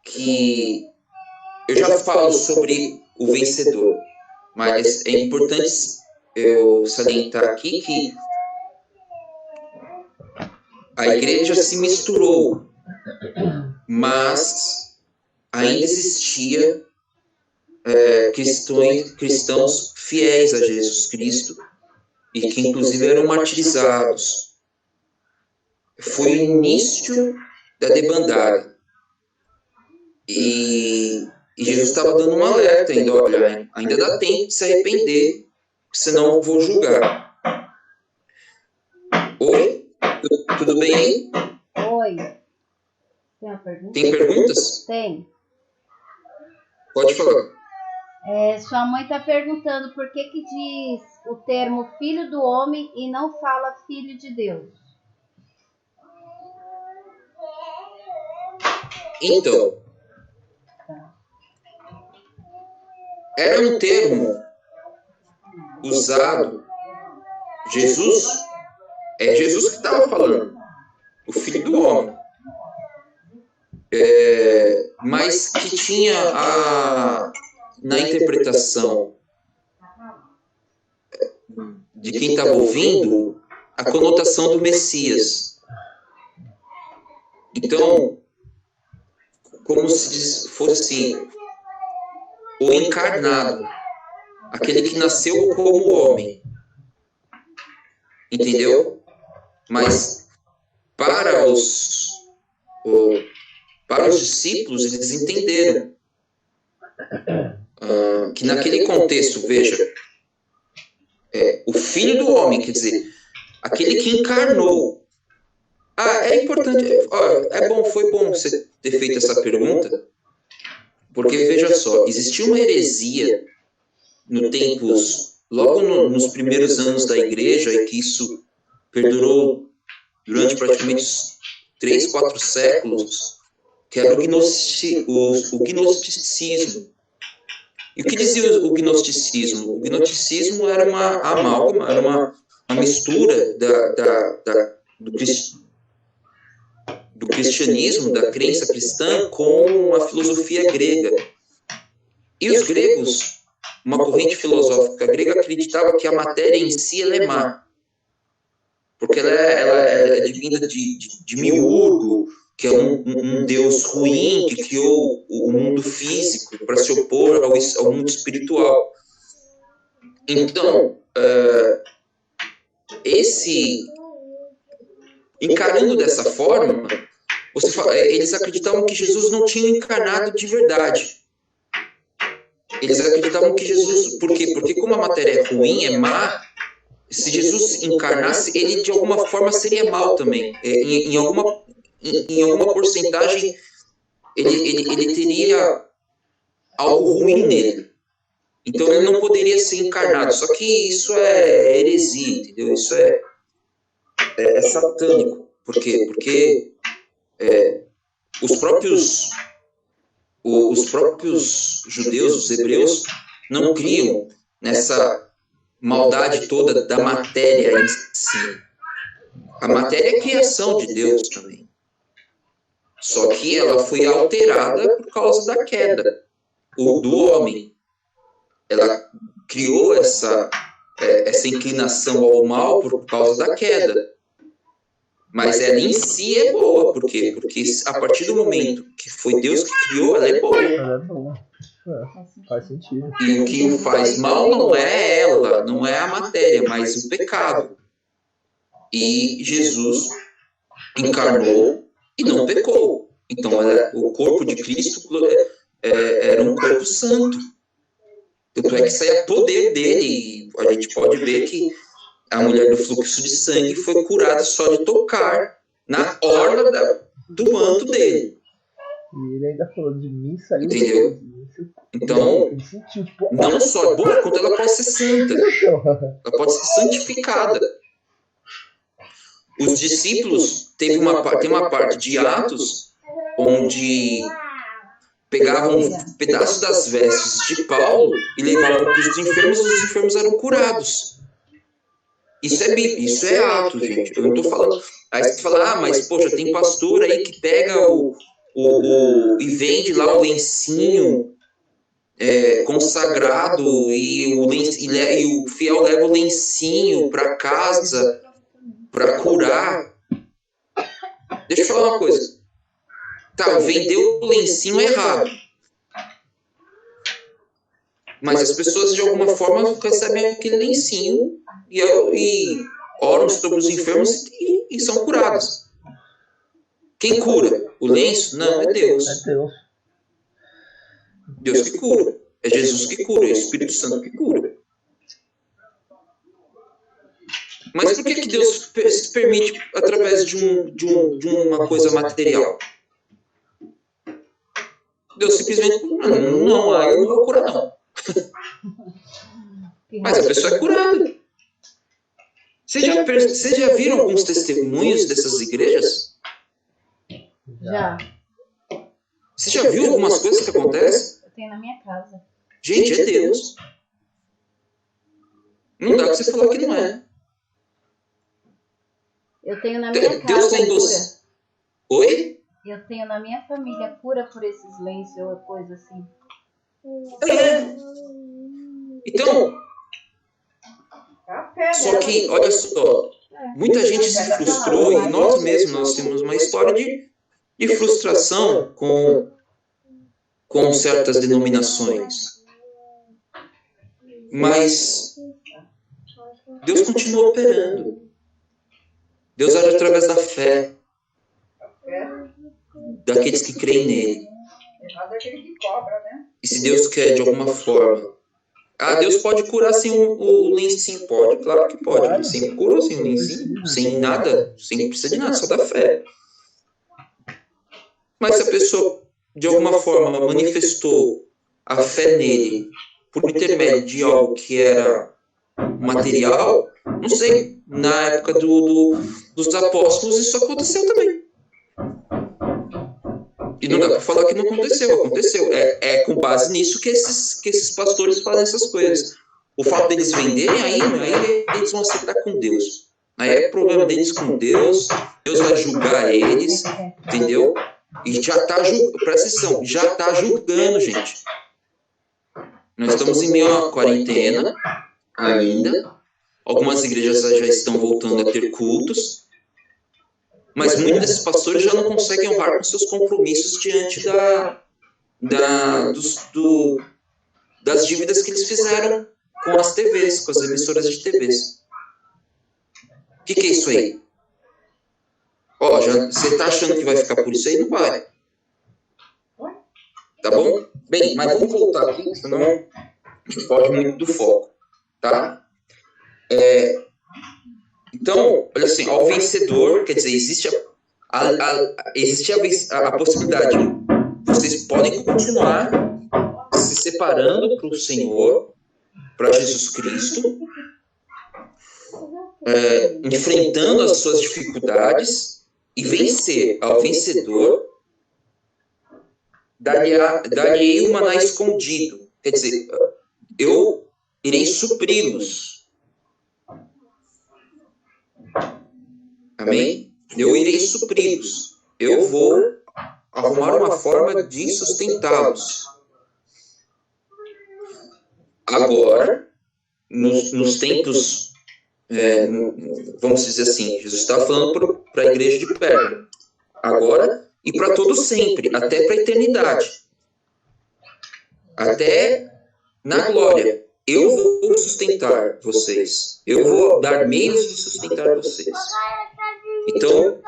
que eu já falo sobre o vencedor, mas é importante eu salientar aqui que a igreja se misturou, mas ainda existia cristãos fiéis a Jesus Cristo e que inclusive eram martirizados. Foi o início da debandada. E Jesus estava dando um alerta ainda, olha, ainda dá tempo de se arrepender, senão eu vou julgar. Oi? Tudo bem aí? Oi. Tem uma pergunta? Tem perguntas? Tem. Pode falar. Sua mãe está perguntando por que diz o termo filho do homem e não fala filho de Deus. Então, era um termo usado. Jesus que estava falando, o filho do homem, mas que tinha na interpretação de quem estava ouvindo a conotação do Messias. Então, como se fosse o encarnado, aquele que nasceu como homem, entendeu? Mas para os discípulos, eles entenderam que naquele contexto, veja, o filho do homem, quer dizer, aquele que encarnou. É importante, foi bom você ter feito essa pergunta, porque veja só, existia uma heresia logo nos primeiros anos da igreja, e que isso perdurou durante praticamente 3, 4 séculos, que era o gnosticismo. E o que dizia o gnosticismo? O gnosticismo era uma amálgama, era uma mistura do cristianismo, da crença cristã, com a filosofia grega. E os gregos, uma corrente filosófica grega, acreditava que a matéria em si ela é má, porque ela é advinda de Miurgo, que é um deus ruim que criou o mundo físico para se opor ao mundo espiritual. Então, encarando dessa forma, eles acreditavam que Jesus não tinha encarnado de verdade. Eles acreditavam que Jesus... Por quê? Porque como a matéria é ruim, é má, se Jesus encarnasse, ele de alguma forma seria mal também. Em alguma porcentagem, ele teria algo ruim nele. Então ele não poderia ser encarnado. Só que isso é heresia, entendeu? Isso é satânico. Por quê? Porque os próprios judeus, os hebreus, não criam nessa maldade toda da matéria em si. A matéria é criação de Deus também. Só que ela foi alterada por causa da queda do homem. Ela criou essa inclinação ao mal por causa da queda. Mas ela em si é boa. Por quê? Porque a partir do momento que foi Deus que criou, ela é boa. Ela é boa. Faz sentido. E o que o faz mal não é ela, não é a matéria, mas o pecado. E Jesus encarnou e não pecou. Então, o corpo de Cristo era um corpo santo. Tanto é que saía poder dele. A gente pode ver que a mulher do fluxo de sangue foi curada só de tocar na orla do manto dele. E ele ainda falou de mim sair. Entendeu? Então, não só é boa, quanto ela pode ser santa. Ela pode ser santificada. Os discípulos, tem uma parte de Atos onde pegavam um pedaço das vestes de Paulo e levavam para os enfermos eram curados. Isso é Atos, gente. Eu não estou falando. Aí você fala, mas poxa, tem pastor aí que pega e vende lá o lencinho consagrado e o fiel leva o lencinho para casa para curar. deixa eu falar uma coisa. Tá, vendeu o lencinho errado. Mas as pessoas, de alguma forma, recebem aquele lencinho e oram sobre os enfermos e são curados. Quem cura? O lenço? Não, é Deus. É Deus. Deus que cura. É Jesus que cura, é o Espírito Santo que cura. Mas por que Deus se permite através de uma coisa material? Deus simplesmente, eu não vou curar não. Mas a pessoa é curada. Vocês já viram alguns testemunhos dessas igrejas? Já. Você já viu algumas coisas que acontecem? Eu tenho na minha casa. Gente, é Deus. Não dá pra você falar que não é. Eu tenho na minha casa. Deus tem doce. Oi? Eu tenho na minha família cura por esses lenços ou coisa assim. É. Então, só que, olha só, muita gente se frustrou e nós mesmos nós temos uma história de frustração com certas denominações. Mas Deus continua operando. Deus age através da fé daqueles que creem nele. E se Deus quer de alguma forma, Deus pode curar sem o lencinho? Pode, claro que pode. Ele sempre curou sem o lencinho, sem nada, sem precisar de nada, só da fé. Mas se a pessoa de alguma forma manifestou a fé nele por intermédio de algo que era material, não sei, na época dos apóstolos isso aconteceu também. E não dá para falar que não aconteceu, aconteceu. É com base nisso que esses pastores fazem essas coisas. O fato deles venderem, aí eles vão acertar com Deus. Aí é problema deles com Deus, Deus vai julgar eles, entendeu? E já está julgando, presta atenção, já está julgando, gente. Nós estamos em meio a uma quarentena ainda. Algumas igrejas já estão voltando a ter cultos. Mas muitos desses pastores já não conseguem honrar com seus compromissos diante das dívidas que eles fizeram com as TVs, com as emissoras de TVs. O que é isso aí? Você está achando que vai ficar por isso aí? Não vai. Tá bom? Bem, mas vamos voltar aqui, senão a gente foge muito do foco. Tá? Então, olha assim, ao vencedor, quer dizer, existe a possibilidade. Vocês podem continuar se separando para o Senhor, para Jesus Cristo, enfrentando as suas dificuldades e vencer. Ao vencedor, dar-lhe o maná escondido. Quer dizer, eu irei supri-los. Amém? Eu irei supri-los. Eu vou arrumar uma forma de sustentá-los. Agora, nos tempos, vamos dizer assim, Jesus estava falando para a igreja de Pérgamo. Agora e para todo sempre, até para a eternidade. Até na glória. Eu vou sustentar vocês. Eu vou dar meios de sustentar vocês. Então,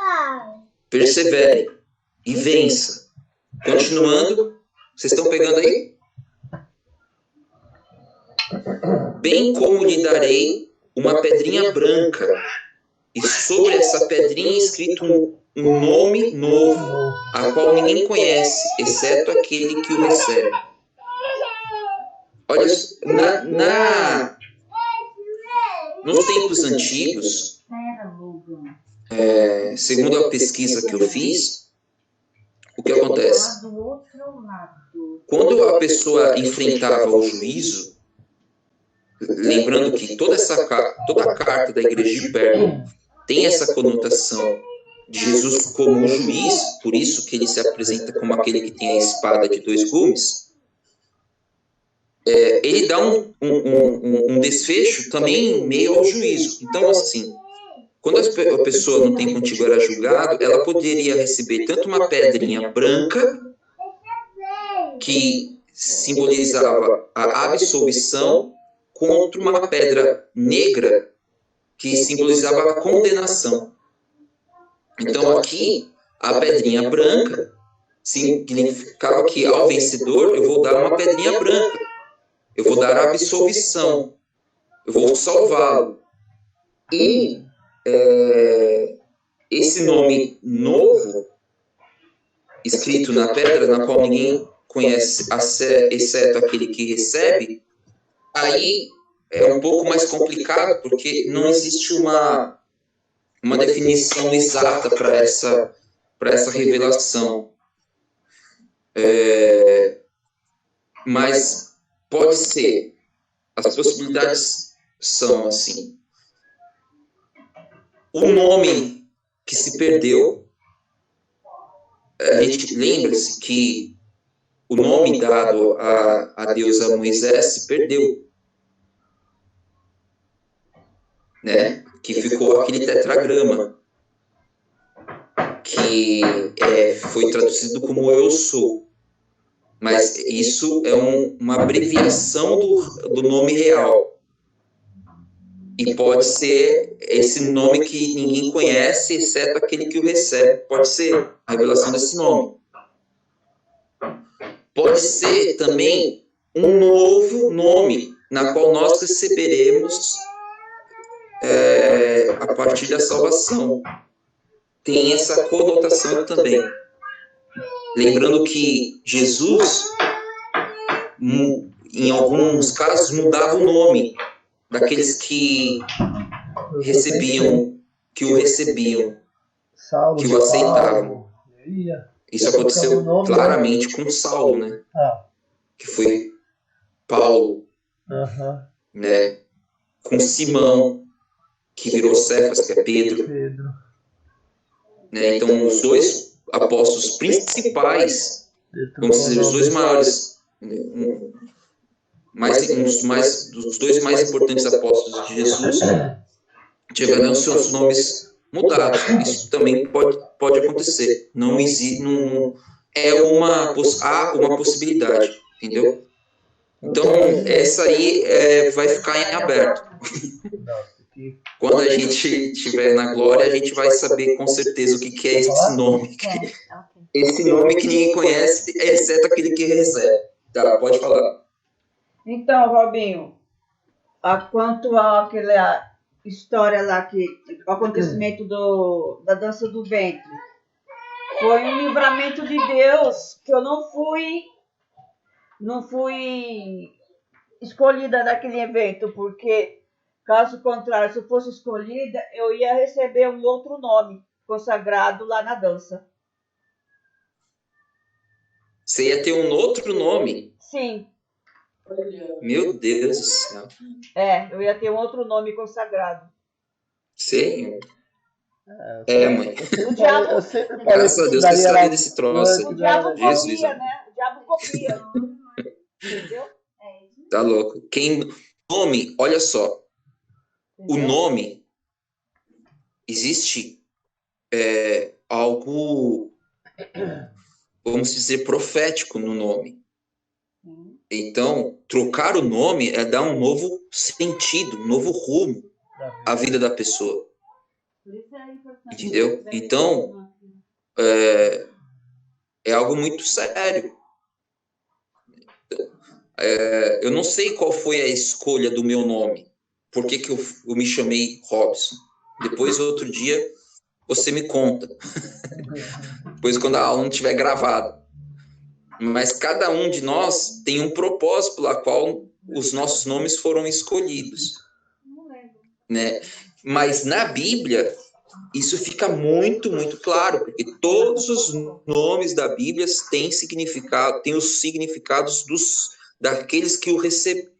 persevere e vença. Continuando, vocês estão pegando aí? Bem como lhe darei uma pedrinha branca, e sobre essa pedrinha escrito um nome novo, a qual ninguém conhece, exceto aquele que o recebe. Olha, nos tempos antigos, segundo a pesquisa que eu fiz, o que acontece? Quando a pessoa enfrentava o juízo, lembrando que toda a carta da igreja de Pérgamo tem essa conotação de Jesus como o juiz, por isso que ele se apresenta como aquele que tem a espada de dois gumes, ele dá um desfecho também em meio ao juízo. Então, assim, quando a pessoa não tem contigo era julgado, ela poderia receber tanto uma pedrinha branca, que simbolizava a absolvição, contra uma pedra negra, que simbolizava a condenação. Então aqui, a pedrinha branca significava que ao vencedor eu vou dar uma pedrinha branca, eu vou dar a absolvição, eu vou salvá-lo. E esse nome novo, escrito na pedra, na qual ninguém conhece, exceto aquele que recebe, aí é um pouco mais complicado, porque não existe uma definição exata para essa revelação. Mas pode ser. As possibilidades são assim. O nome que se perdeu, a gente lembra-se que o nome dado a Deus a Moisés se perdeu, né? Que ficou aquele tetragrama, que foi traduzido como eu sou. Mas isso é uma abreviação do nome real. E pode ser esse nome que ninguém conhece, exceto aquele que o recebe. Pode ser a revelação desse nome. Pode ser também um novo nome, na qual nós receberemos a partir da salvação. Tem essa conotação também. Lembrando que Jesus, em alguns casos, mudava o nome daqueles que recebiam, que o recebiam, que o aceitavam. Isso aconteceu claramente com Saulo, né? Que foi Paulo, né? Com Simão, que virou Cefas, que é Pedro. Né? Então, os dois apóstolos principais, vamos dizer, os dois maiores, dos dois mais importantes apóstolos de Jesus, tiveram seus nomes mudados. Isso também pode acontecer. Não existe, há uma possibilidade, entendeu? Então, essa aí vai ficar em aberto. Quando a gente estiver na glória, a gente vai saber com certeza o que é esse nome. Esse nome que ninguém conhece, exceto aquele que recebe. Tá, pode falar. Então, Robinho, quanto àquela história lá, o acontecimento da dança do ventre, foi um livramento de Deus, que eu não fui escolhida naquele evento, porque, caso contrário, se eu fosse escolhida, eu ia receber um outro nome consagrado lá na dança. Você ia ter um outro nome? Sim. Meu Deus do céu. Eu ia ter um outro nome consagrado. Sim. Mãe. O diabo, graças a Deus que saiu desse troço. O diabo Jesus, copia, né? O diabo copia. Entendeu? Tá louco. Nome, olha só. O nome, existe algo, vamos dizer, profético no nome. Então, trocar o nome é dar um novo sentido, um novo rumo à vida da pessoa. Entendeu? Então, é algo muito sério. Eu não sei qual foi a escolha do meu nome. Por que eu me chamei Robson? Depois, outro dia, você me conta. Depois, quando a aula não estiver gravada. Mas cada um de nós tem um propósito pela qual os nossos nomes foram escolhidos. Né? Mas na Bíblia, isso fica muito, muito claro, porque todos os nomes da Bíblia têm significado, têm os significados daqueles que o recebem.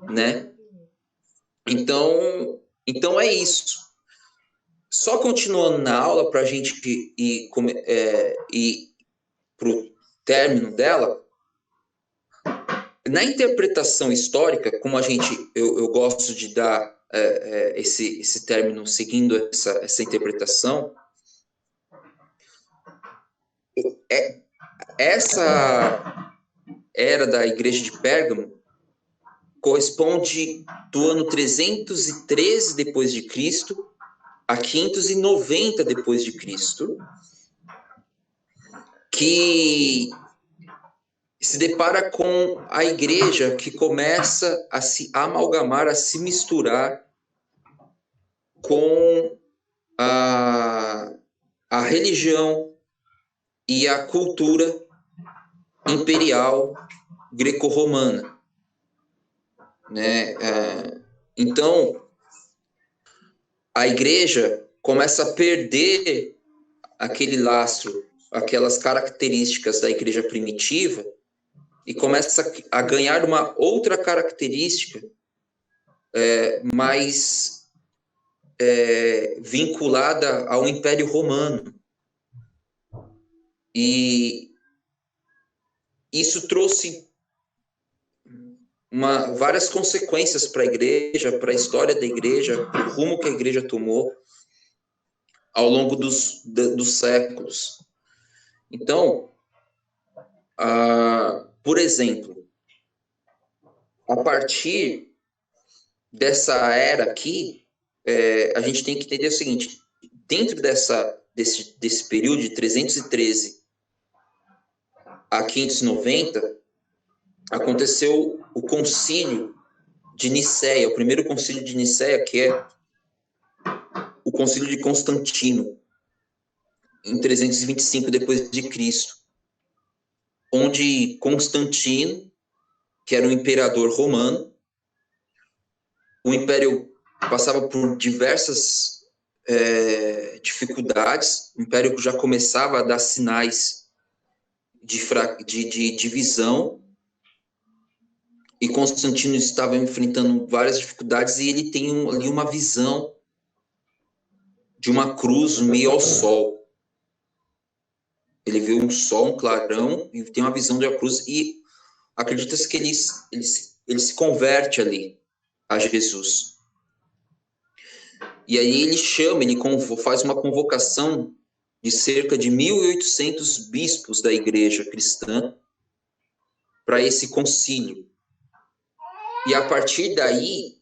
Né? Então é isso. Só continuando na aula, para a gente ir para o término dela, na interpretação histórica, como eu gosto de dar esse término seguindo essa interpretação, essa era da igreja de Pérgamo corresponde do ano 313 depois de Cristo a 590 depois de Cristo, que se depara com a igreja que começa a se amalgamar, a se misturar com a religião e a cultura imperial greco-romana, né? Então, a igreja começa a perder aquele lastro, aquelas características da igreja primitiva, e começa a ganhar uma outra característica mais vinculada ao Império Romano. E isso trouxe várias consequências para a igreja, para a história da igreja, para o rumo que a igreja tomou ao longo dos séculos. Então, por exemplo, a partir dessa era aqui, a gente tem que entender o seguinte: dentro desse período de 313 a 590, aconteceu o concílio de Nicéia, o primeiro concílio de Nicéia, que é o concílio de Constantino, em 325 depois de Cristo, onde Constantino, que era um imperador romano, o império passava por diversas dificuldades, o império já começava a dar sinais de divisão, e Constantino estava enfrentando várias dificuldades, e ele tem ali uma visão de uma cruz meio ao sol. Ele vê um sol, um clarão, e tem uma visão de uma cruz, e acredita-se que ele se converte ali a Jesus. E aí ele faz uma convocação de cerca de 1.800 bispos da igreja cristã para esse concílio. E a partir daí,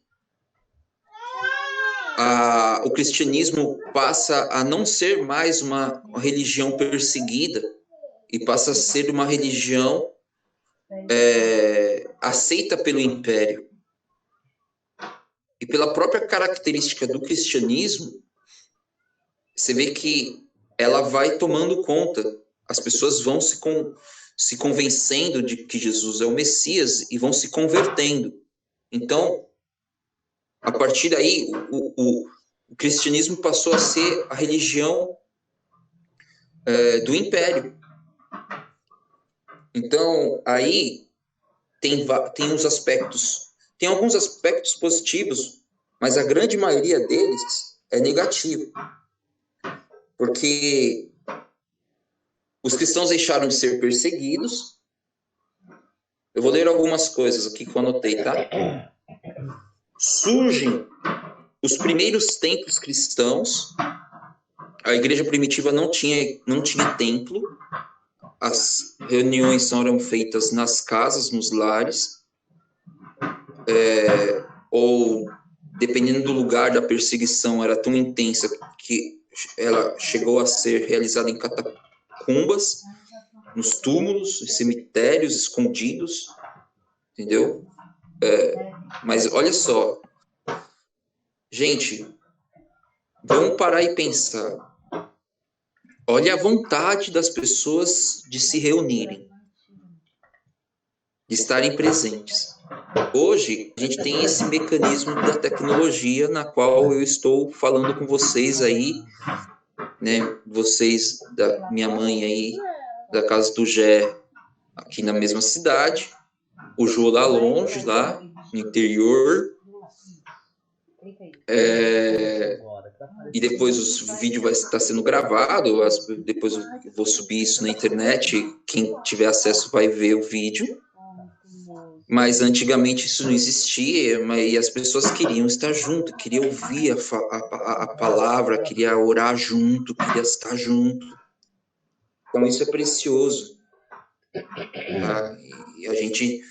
o cristianismo passa a não ser mais uma religião perseguida, e passa a ser uma religião aceita pelo império. E pela própria característica do cristianismo, você vê que ela vai tomando conta. As pessoas vão se convencendo de que Jesus é o Messias e vão se convertendo. Então, a partir daí, o cristianismo passou a ser a religião do império. Então, aí tem uns aspectos, tem alguns aspectos positivos, mas a grande maioria deles é negativo. Porque os cristãos deixaram de ser perseguidos. Eu vou ler algumas coisas aqui que eu anotei, tá? Surgem os primeiros templos cristãos. A igreja primitiva não tinha templo. As reuniões eram feitas nas casas, nos lares. Ou, dependendo do lugar da perseguição, era tão intensa que ela chegou a ser realizada em catacumbas, nos túmulos, em cemitérios escondidos, entendeu? Mas olha só, gente, vamos parar e pensar. Olha a vontade das pessoas de se reunirem, de estarem presentes. Hoje, a gente tem esse mecanismo da tecnologia na qual eu estou falando com vocês aí, né? Vocês, da minha mãe aí, da casa do Gé, aqui na mesma cidade, o Jô lá longe, lá no interior. E depois o vídeo vai estar sendo gravado, depois eu vou subir isso na internet, quem tiver acesso vai ver o vídeo. Mas antigamente isso não existia, e as pessoas queriam estar junto, queriam ouvir a palavra, queriam orar junto, queriam estar junto. Então isso é precioso. Tá? E a gente,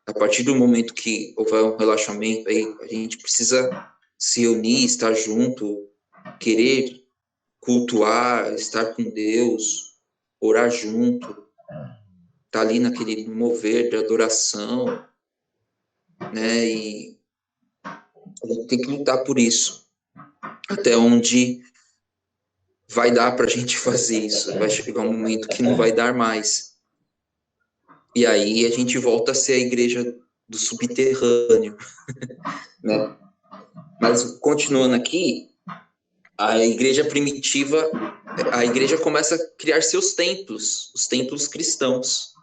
a partir do momento que houver um relaxamento, aí a gente precisa se unir, estar junto, querer cultuar, estar com Deus, orar junto, estar ali naquele mover de adoração, né? E a gente tem que lutar por isso. Até onde vai dar para a gente fazer isso. Vai chegar um momento que não vai dar mais. E aí a gente volta a ser a igreja do subterrâneo, né? Mas continuando aqui, a igreja primitiva, a igreja começa a criar seus templos, os templos cristãos,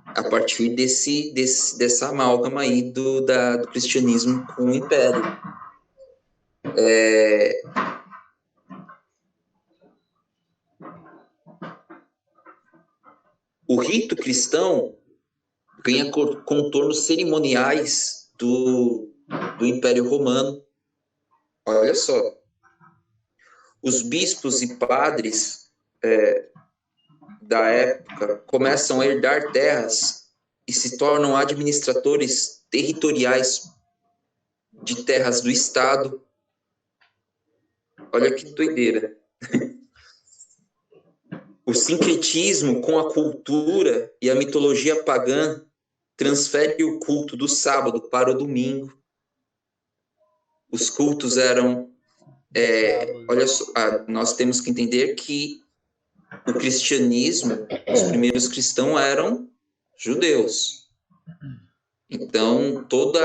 a partir dessa amálgama aí do cristianismo com o império. O rito cristão ganha contornos cerimoniais do Império Romano. Olha só. Os bispos e padres da época começam a herdar terras e se tornam administradores territoriais de terras do Estado. Olha que doideira. O sincretismo com a cultura e a mitologia pagã transfere o culto do sábado para o domingo. Os cultos eram... olha só, nós temos que entender que o cristianismo, os primeiros cristãos eram judeus. Então, todo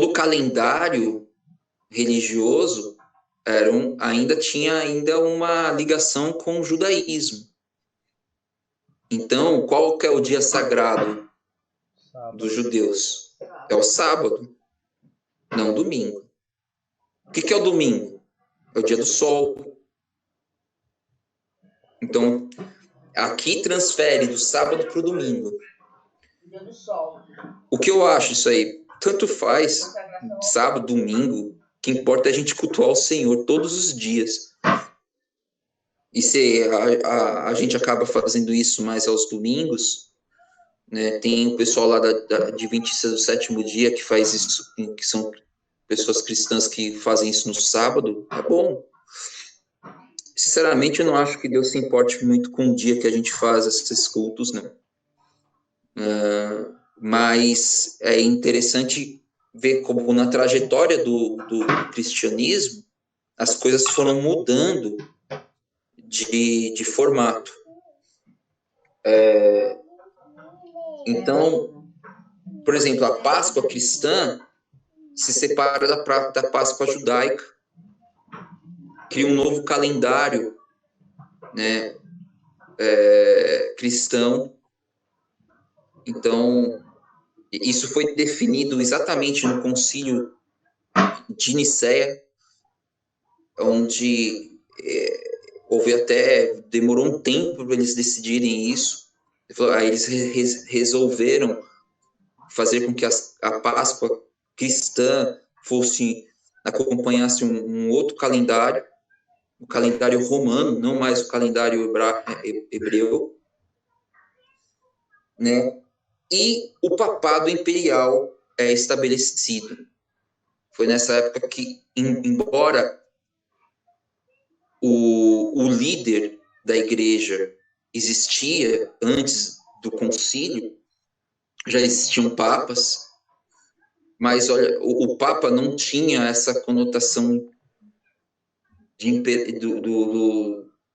o calendário religioso tinha uma ligação com o judaísmo. Então, qual que é o dia sagrado dos judeus? É o sábado, não o domingo. O que é o domingo? É o dia do sol. Então, aqui transfere do sábado para o domingo. Dia do sol. O que eu acho isso aí? Tanto faz, sábado, domingo, o que importa é a gente cultuar o Senhor todos os dias. E se a gente acaba fazendo isso mais aos domingos, né, tem o pessoal lá da Adventista do Sétimo Dia que faz isso, que são pessoas cristãs que fazem isso no sábado, é bom. Sinceramente, eu não acho que Deus se importe muito com o dia que a gente faz esses cultos, não. Mas é interessante ver como na trajetória do cristianismo as coisas foram mudando de formato. Então, por exemplo, a Páscoa cristã se separa da Páscoa judaica, cria um novo calendário, né, cristão. Então, isso foi definido exatamente no Concílio de Nicéia, onde demorou um tempo para eles decidirem isso. Aí eles resolveram fazer com que a Páscoa cristã acompanhasse um outro calendário, o calendário romano, não mais o calendário hebreu, né? E o papado imperial é estabelecido. Foi nessa época que, embora o líder da igreja existia antes do concílio, já existiam papas, mas olha, o papa não tinha essa conotação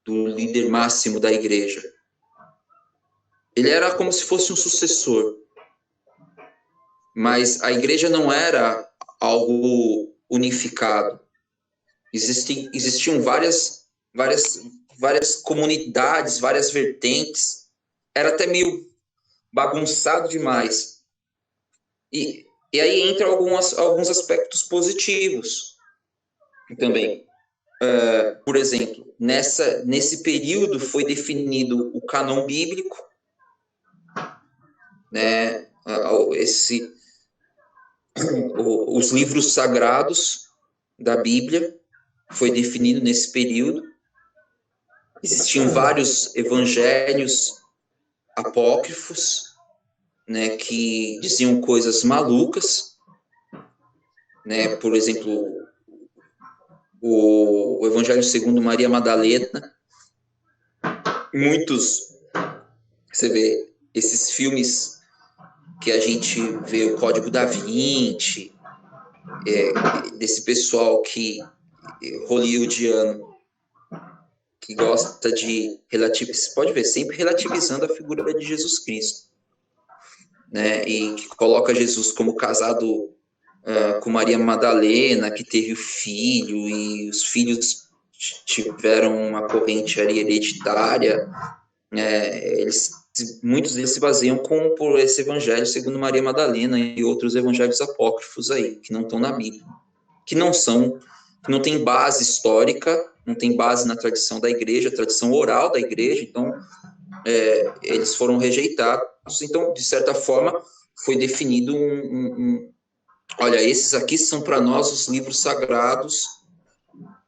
do líder máximo da igreja. Ele era como se fosse um sucessor, mas a igreja não era algo unificado. Existiam várias comunidades, várias vertentes. Era até meio bagunçado demais. E aí entram alguns aspectos positivos também. por exemplo, nesse período foi definido o cânon bíblico, né? Os livros sagrados da Bíblia foi definido nesse período. Existiam vários evangelhos apócrifos, né, que diziam coisas malucas, né? Por exemplo, o Evangelho segundo Maria Madalena. Você vê esses filmes que a gente vê, o Código da Vinci, desse pessoal que hollywoodiano, que gosta de relativizar, você pode ver, sempre relativizando a figura de Jesus Cristo, né? E que coloca Jesus como casado com Maria Madalena, que teve o filho, e os filhos tiveram uma corrente ali hereditária. Muitos deles se baseiam por esse evangelho segundo Maria Madalena e outros evangelhos apócrifos aí, que não estão na Bíblia, que não tem base histórica, não tem base na tradição da igreja, tradição oral da igreja, então eles foram rejeitados. Então, de certa forma, foi definido olha, esses aqui são para nós os livros sagrados,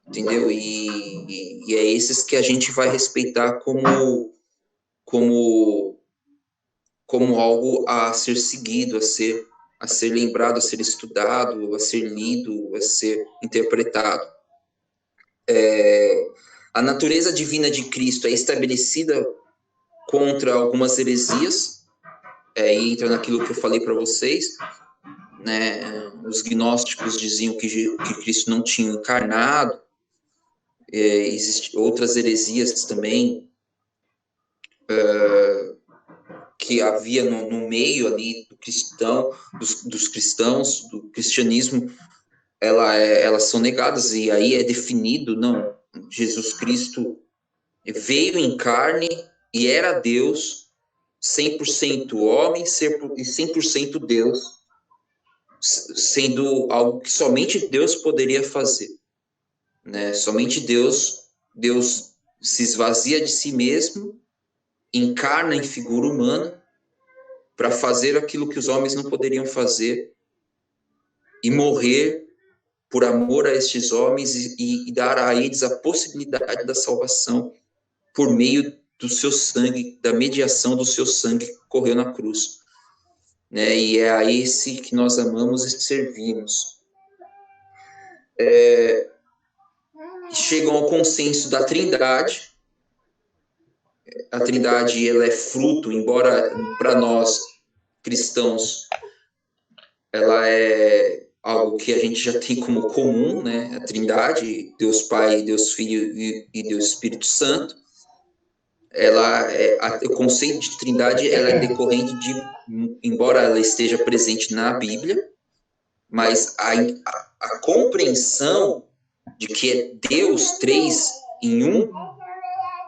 entendeu? E é esses que a gente vai respeitar como algo a ser seguido, a ser lembrado, a ser estudado, a ser lido, a ser interpretado. A natureza divina de Cristo é estabelecida contra algumas heresias, e entra naquilo que eu falei para vocês, né? Os gnósticos diziam que Cristo não tinha encarnado. Existem outras heresias também que havia no meio ali dos cristãos, do cristianismo, elas são negadas, e aí é definido, não, Jesus Cristo veio em carne e era Deus, 100% homem e 100% Deus, sendo algo que somente Deus poderia fazer, né? Somente Deus se esvazia de si mesmo, encarna em figura humana para fazer aquilo que os homens não poderiam fazer e morrer por amor a estes homens e dar a eles a possibilidade da salvação por meio do seu sangue, da mediação do seu sangue que correu na cruz, né? E é a esse que nós amamos e servimos. Chegam ao consenso da Trindade. A Trindade, ela é fruto, embora para nós cristãos ela é algo que a gente já tem como comum, né? A Trindade, Deus Pai, Deus Filho e Deus Espírito Santo. O conceito de Trindade, ela é decorrente embora ela esteja presente na Bíblia, mas a compreensão de que é Deus 3 em 1,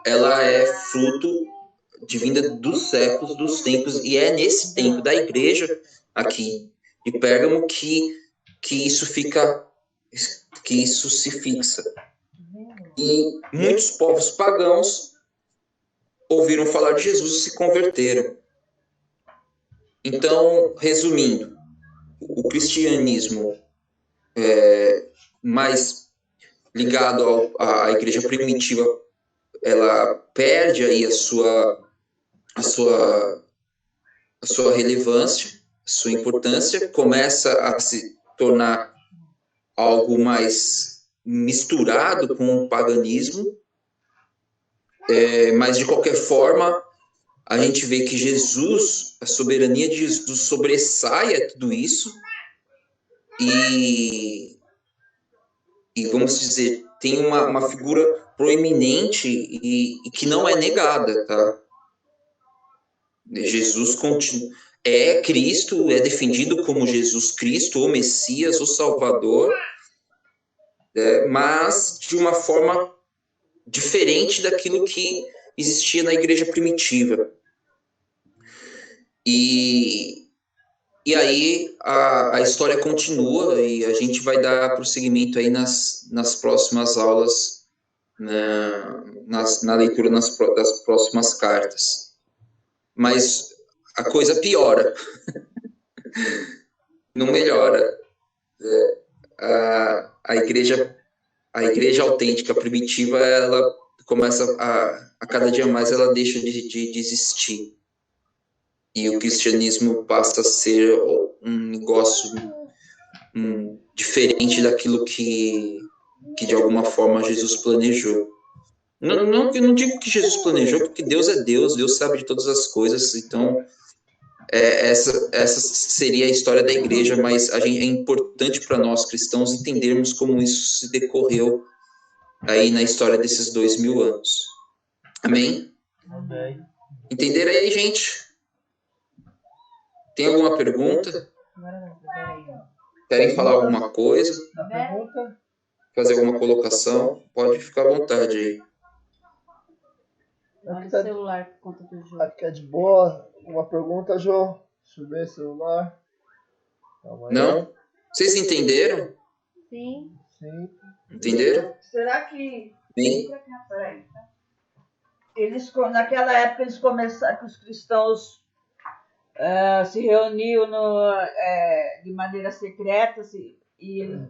ela é fruto de vinda dos séculos, dos tempos, e é nesse tempo da igreja aqui de Pérgamo que isso se fixa. E muitos povos pagãos ouviram falar de Jesus e se converteram. Então, resumindo, o cristianismo mais ligado à igreja primitiva, ela perde aí a sua relevância, a sua importância, começa a se tornar algo mais misturado com o paganismo, mas de qualquer forma a gente vê que Jesus, a soberania de Jesus sobressai a tudo isso e vamos dizer, tem uma figura proeminente e que não é negada, tá? Jesus é Cristo, é defendido como Jesus Cristo, o Messias, o Salvador, mas de uma forma diferente daquilo que existia na igreja primitiva. E E aí a história continua e a gente vai dar prosseguimento aí nas próximas aulas, na leitura das próximas cartas. Mas a coisa piora, não melhora. A igreja autêntica, primitiva, ela começa a cada dia mais ela deixa de existir. E o cristianismo passa a ser um negócio diferente daquilo que de alguma forma Jesus planejou. Eu não digo que Jesus planejou, porque Deus é Deus, Deus sabe de todas as coisas, então essa seria a história da igreja, mas é importante para nós cristãos entendermos como isso se decorreu aí na história desses 2000 anos. Amém? Amém. Entenderam aí, gente? Tem alguma pergunta? Querem falar alguma coisa? Na pergunta? Fazer alguma colocação? Pode ficar à vontade aí. Olha o celular por conta do jogo. Aqui é de boa. Uma pergunta, Jô? Deixa eu ver celular. Calma aí. Não? Vocês entenderam? Sim. Sim. Entenderam? Será que Sim. peraí, naquela época eles começaram, que os cristãos se reuniam de maneira secreta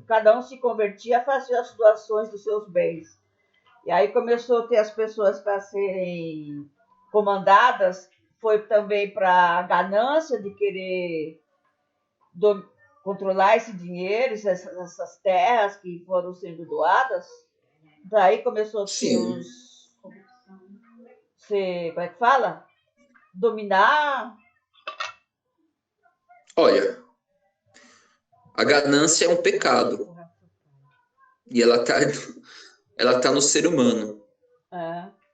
cada um se convertia, fazia as doações dos seus bens. E aí começou a ter as pessoas para serem comandadas, foi também para a ganância de querer controlar esse dinheiro, essas terras que foram sendo doadas. Daí começou a ter como é que fala? Dominar. Olha, a ganância é um pecado. E ela tá no ser humano.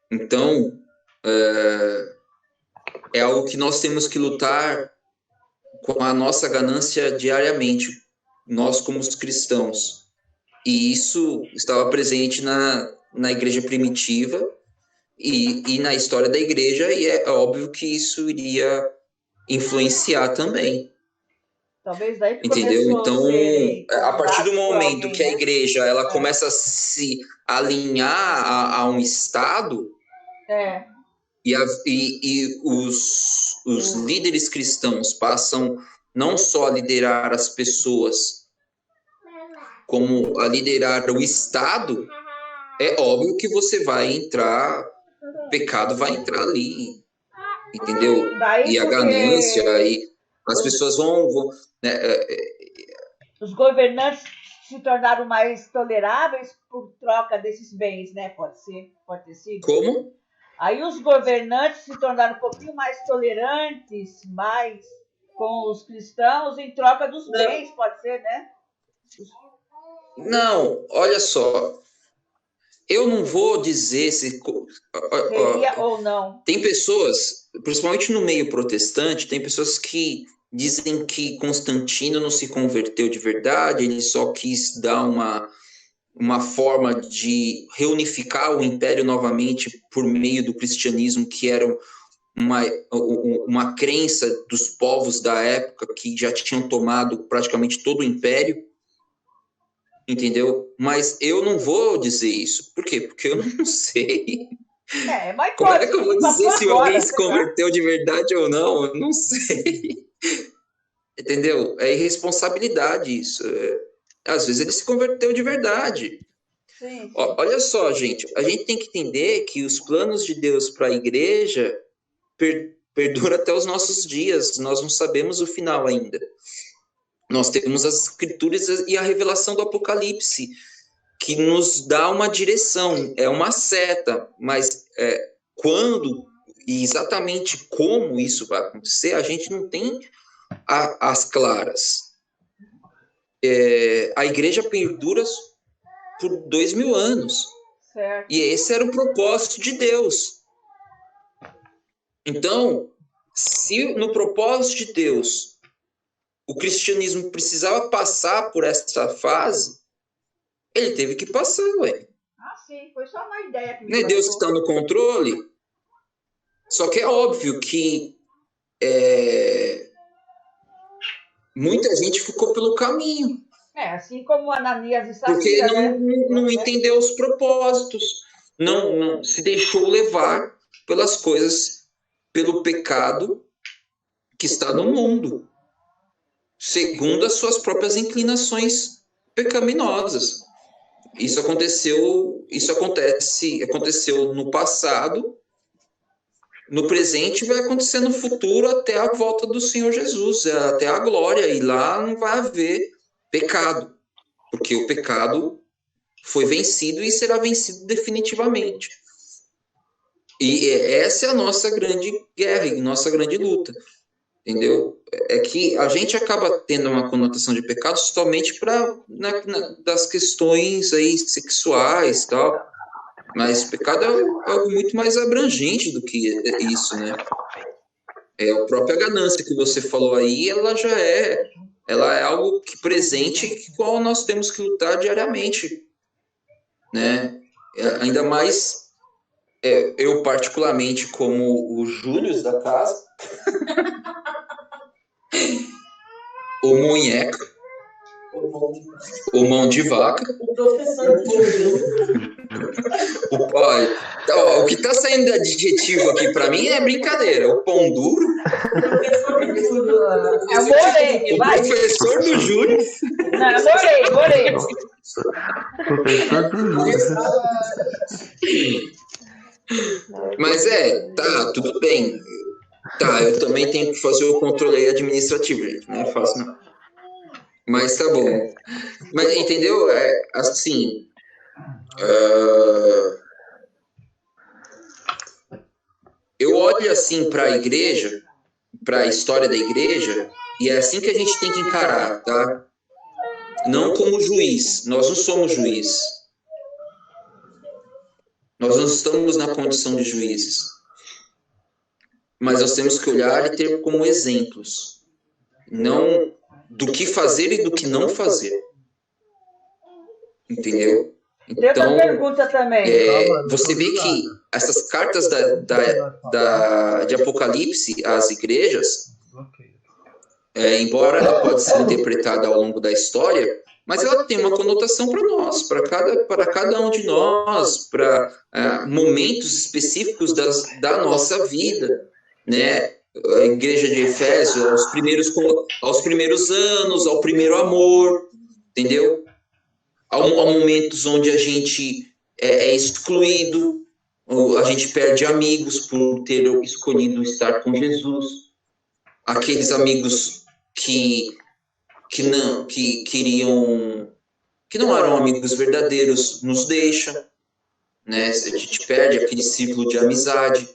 Então, é algo que nós temos que lutar com a nossa ganância diariamente, nós como os cristãos. E isso estava presente na igreja primitiva e na história da igreja, e é óbvio que isso iria influenciar também. Talvez daí que entendeu? Então, a partir do momento alguém, que a igreja ela começa a se alinhar a um Estado, e os líderes cristãos passam não só a liderar as pessoas, como a liderar o Estado, é óbvio que você vai entrar, o pecado vai entrar ali, entendeu? E a ganância, e as pessoas vão os governantes se tornaram mais toleráveis por troca desses bens, né? Pode ter sido. Como? Aí os governantes se tornaram um pouquinho mais tolerantes, mais com os cristãos em troca dos bens, pode ser, né? Não, olha só. Eu não vou dizer se seria ou não. Tem pessoas, principalmente no meio protestante, tem pessoas que dizem que Constantino não se converteu de verdade, ele só quis dar uma forma de reunificar o império novamente por meio do cristianismo, que era uma crença dos povos da época que já tinham tomado praticamente todo o império, entendeu? Mas eu não vou dizer isso. Por quê? Porque eu não sei. Mas como é que eu vou dizer se alguém se converteu de verdade ou não? Eu não sei. Entendeu? É irresponsabilidade isso. Às vezes ele se converteu de verdade. Sim. Olha só, gente. A gente tem que entender que os planos de Deus para a igreja perduram até os nossos dias. Nós não sabemos o final ainda. Nós temos as escrituras e a revelação do Apocalipse, que nos dá uma direção, é uma seta, mas quando e exatamente como isso vai acontecer, a gente não tem as claras. A igreja perdura por 2000 anos. Certo. E esse era o propósito de Deus. Então, se no propósito de Deus o cristianismo precisava passar por essa fase, ele teve que passar, ué. Sim, foi só uma ideia. Não é Deus que está no controle? Só que é óbvio que muita gente ficou pelo caminho, Assim como Ananias e porque Safira, né? não entendeu os propósitos, não se deixou levar pelas coisas, pelo pecado que está no mundo, segundo as suas próprias inclinações pecaminosas. Isso aconteceu no passado, no presente, vai acontecer no futuro até a volta do Senhor Jesus, até a glória, e lá não vai haver pecado, porque o pecado foi vencido e será vencido definitivamente. E essa é a nossa grande guerra, e nossa grande luta, entendeu? É que a gente acaba tendo uma conotação de pecado somente das questões aí sexuais e tal, mas pecado é algo muito mais abrangente do que isso, né? A própria ganância que você falou aí, ela é algo que presente, que qual nós temos que lutar diariamente, né? Ainda mais eu particularmente como o Júnior da casa, o munheca, o mão de vaca, O professor o que tá saindo de adjetivo aqui para mim é brincadeira. O pão duro, Eu morei, o vai. professor do Júnior. Não, eu morei. Professor do Júnior. Mas tá, tudo bem. Tá, eu também tenho que fazer o controle administrativo, gente. Não é fácil, não. Mas tá bom. Mas, entendeu? Assim... eu olho assim para a igreja, para a história da igreja, e é assim que a gente tem que encarar, tá? Não como juiz. Nós não somos juiz. Nós não estamos na condição de juízes. Mas nós temos que olhar e ter como exemplos. Não do que fazer e do que não fazer. Entendeu? Tem outra Então, pergunta também. você vê que essas cartas de Apocalipse às igrejas, embora ela pode ser interpretada ao longo da história, mas ela tem uma conotação para nós, para cada um de nós, para momentos específicos da nossa vida, né? A igreja de Efésio, aos primeiros anos, ao primeiro amor, entendeu? Há momentos onde a gente é excluído, a gente perde amigos por ter escolhido estar com Jesus. Aqueles amigos que não eram amigos verdadeiros nos deixa, né? A gente perde aquele círculo de amizade.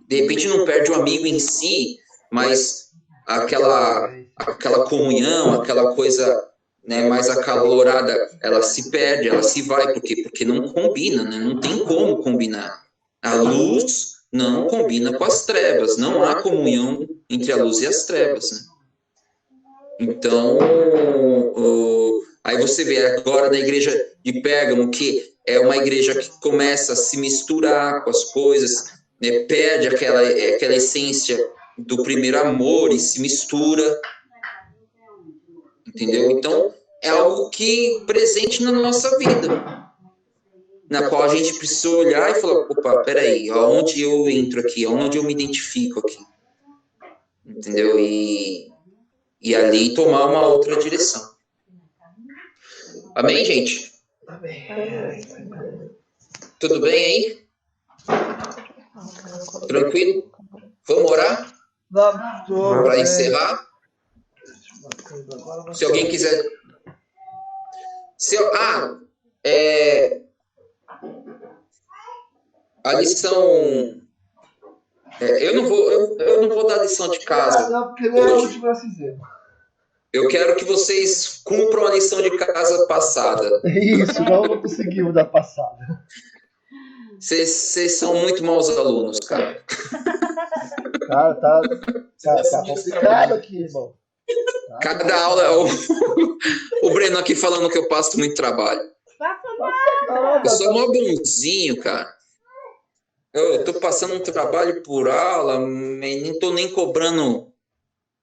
De repente não perde o amigo em si, mas aquela comunhão, aquela coisa, né, mais acalorada, ela se perde, ela se vai, porque não combina, né? Não tem como combinar. A luz não combina com as trevas, não há comunhão entre a luz e as trevas, né? Então, aí você vê agora na igreja de Pérgamo, que é uma igreja que começa a se misturar com as coisas, né? Perde aquela essência do primeiro amor e se mistura, entendeu? Então, é algo que presente na nossa vida, na qual a gente precisa olhar e falar, opa, peraí, aonde eu entro aqui, aonde eu me identifico aqui, entendeu? E ali tomar uma outra direção. Amém, gente? Tudo bem aí? Tranquilo? Vamos orar? Vamos. Para encerrar? Se alguém quiser... a lição... eu não vou dar lição de casa. Não, porque não é a última a fazer. Eu quero que vocês cumpram a lição de casa passada. Isso, não conseguimos dar passada. Vocês são muito maus alunos, cara. Cara, tá complicado aqui, irmão. Cada aula, o Breno aqui falando que eu passo muito trabalho. Eu sou mó bonzinho, cara. Eu tô passando um trabalho por aula, nem tô nem cobrando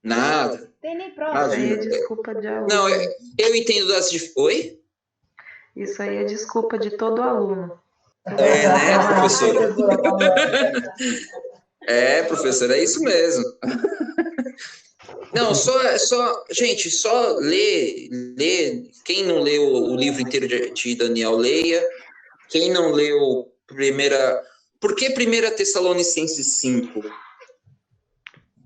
Nada. Tem nem prova. Nada. Isso aí é desculpa de aluno. Não, eu entendo Oi? Isso aí é desculpa de todo aluno. Né, professora? Professora, Professor, é isso mesmo. Não, gente, só lê. Quem não leu o livro inteiro de Daniel, leia. Quem não leu Por que 1 Tessalonicenses 5?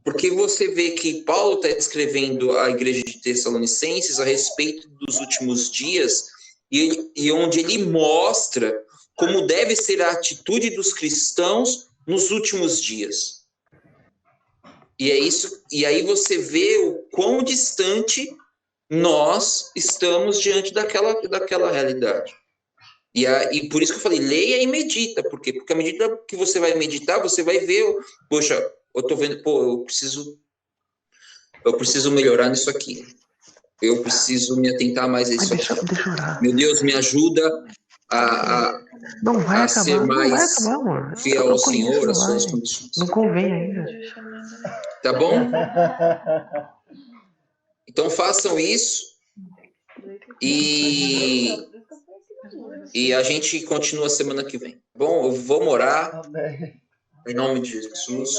Porque você vê que Paulo está escrevendo à igreja de Tessalonicenses a respeito dos últimos dias e onde ele mostra como deve ser a atitude dos cristãos nos últimos dias. E é isso. E aí você vê o quão distante nós estamos diante daquela realidade. E por isso que eu falei, leia e medita. Por quê? Porque à medida que você vai meditar, você vai ver, poxa, eu tô vendo, eu preciso melhorar nisso aqui. Eu preciso me atentar mais a isso aqui. Deixa eu orar. Meu Deus, me ajuda a ser mais fiel ao Senhor, às suas condições. Não convém ainda. Tá bom? Então façam isso e a gente continua semana que vem. Bom, eu vou orar Amém. em nome de Jesus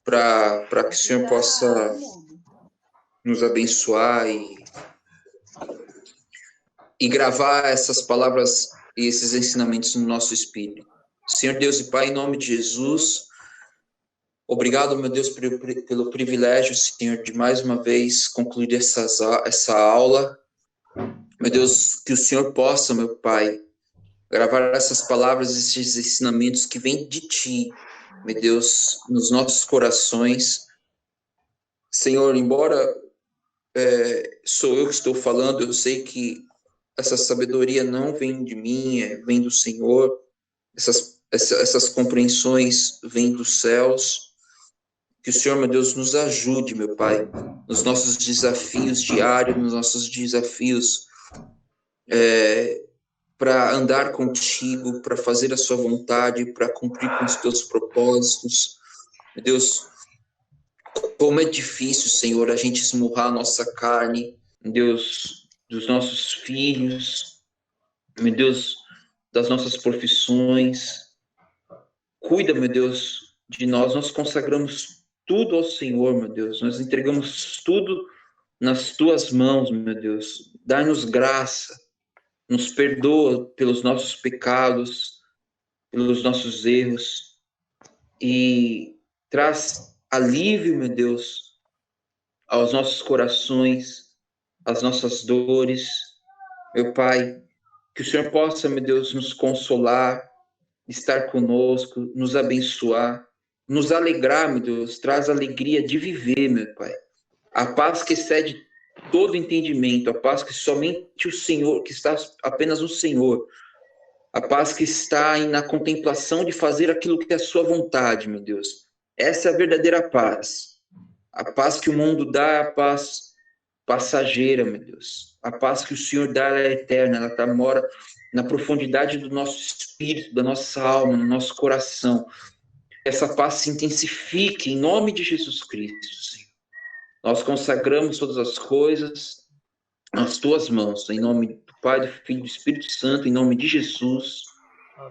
para que o Senhor possa nos abençoar e gravar essas palavras e esses ensinamentos no nosso espírito. Senhor Deus e Pai, em nome de Jesus, obrigado, meu Deus, pelo privilégio, Senhor, de mais uma vez concluir essa aula. Meu Deus, que o Senhor possa, meu Pai, gravar essas palavras, esses ensinamentos que vêm de Ti, meu Deus, nos nossos corações. Senhor, embora sou eu que estou falando, eu sei que essa sabedoria não vem de mim, vem do Senhor. Essas compreensões vêm dos céus. Que o Senhor, meu Deus, nos ajude, meu Pai, nos nossos desafios diários, nos nossos desafios para andar contigo, para fazer a sua vontade, para cumprir com os teus propósitos. Meu Deus, como é difícil, Senhor, a gente esmurrar a nossa carne, meu Deus, dos nossos filhos, meu Deus, das nossas profissões. Cuida, meu Deus, de nós consagramos tudo ao Senhor, meu Deus, nós entregamos tudo nas tuas mãos, meu Deus. Dá-nos graça, nos perdoa pelos nossos pecados, pelos nossos erros e traz alívio, meu Deus, aos nossos corações, às nossas dores. Meu Pai, que o Senhor possa, meu Deus, nos consolar, estar conosco, nos abençoar, nos alegrar, meu Deus, traz alegria de viver, meu Pai. A paz que excede todo entendimento, a paz que somente o Senhor, que está apenas o Senhor, a paz que está na contemplação de fazer aquilo que é a sua vontade, meu Deus. Essa é a verdadeira paz. A paz que o mundo dá, a paz passageira, meu Deus. A paz que o Senhor dá, ela é eterna, ela mora na profundidade do nosso espírito, da nossa alma, no nosso coração. Essa paz se intensifique em nome de Jesus Cristo, Senhor. Nós consagramos todas as coisas nas tuas mãos, em nome do Pai, do Filho e do Espírito Santo, em nome de Jesus.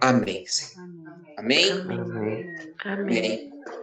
Amém, Senhor. Amém? Amém. Amém.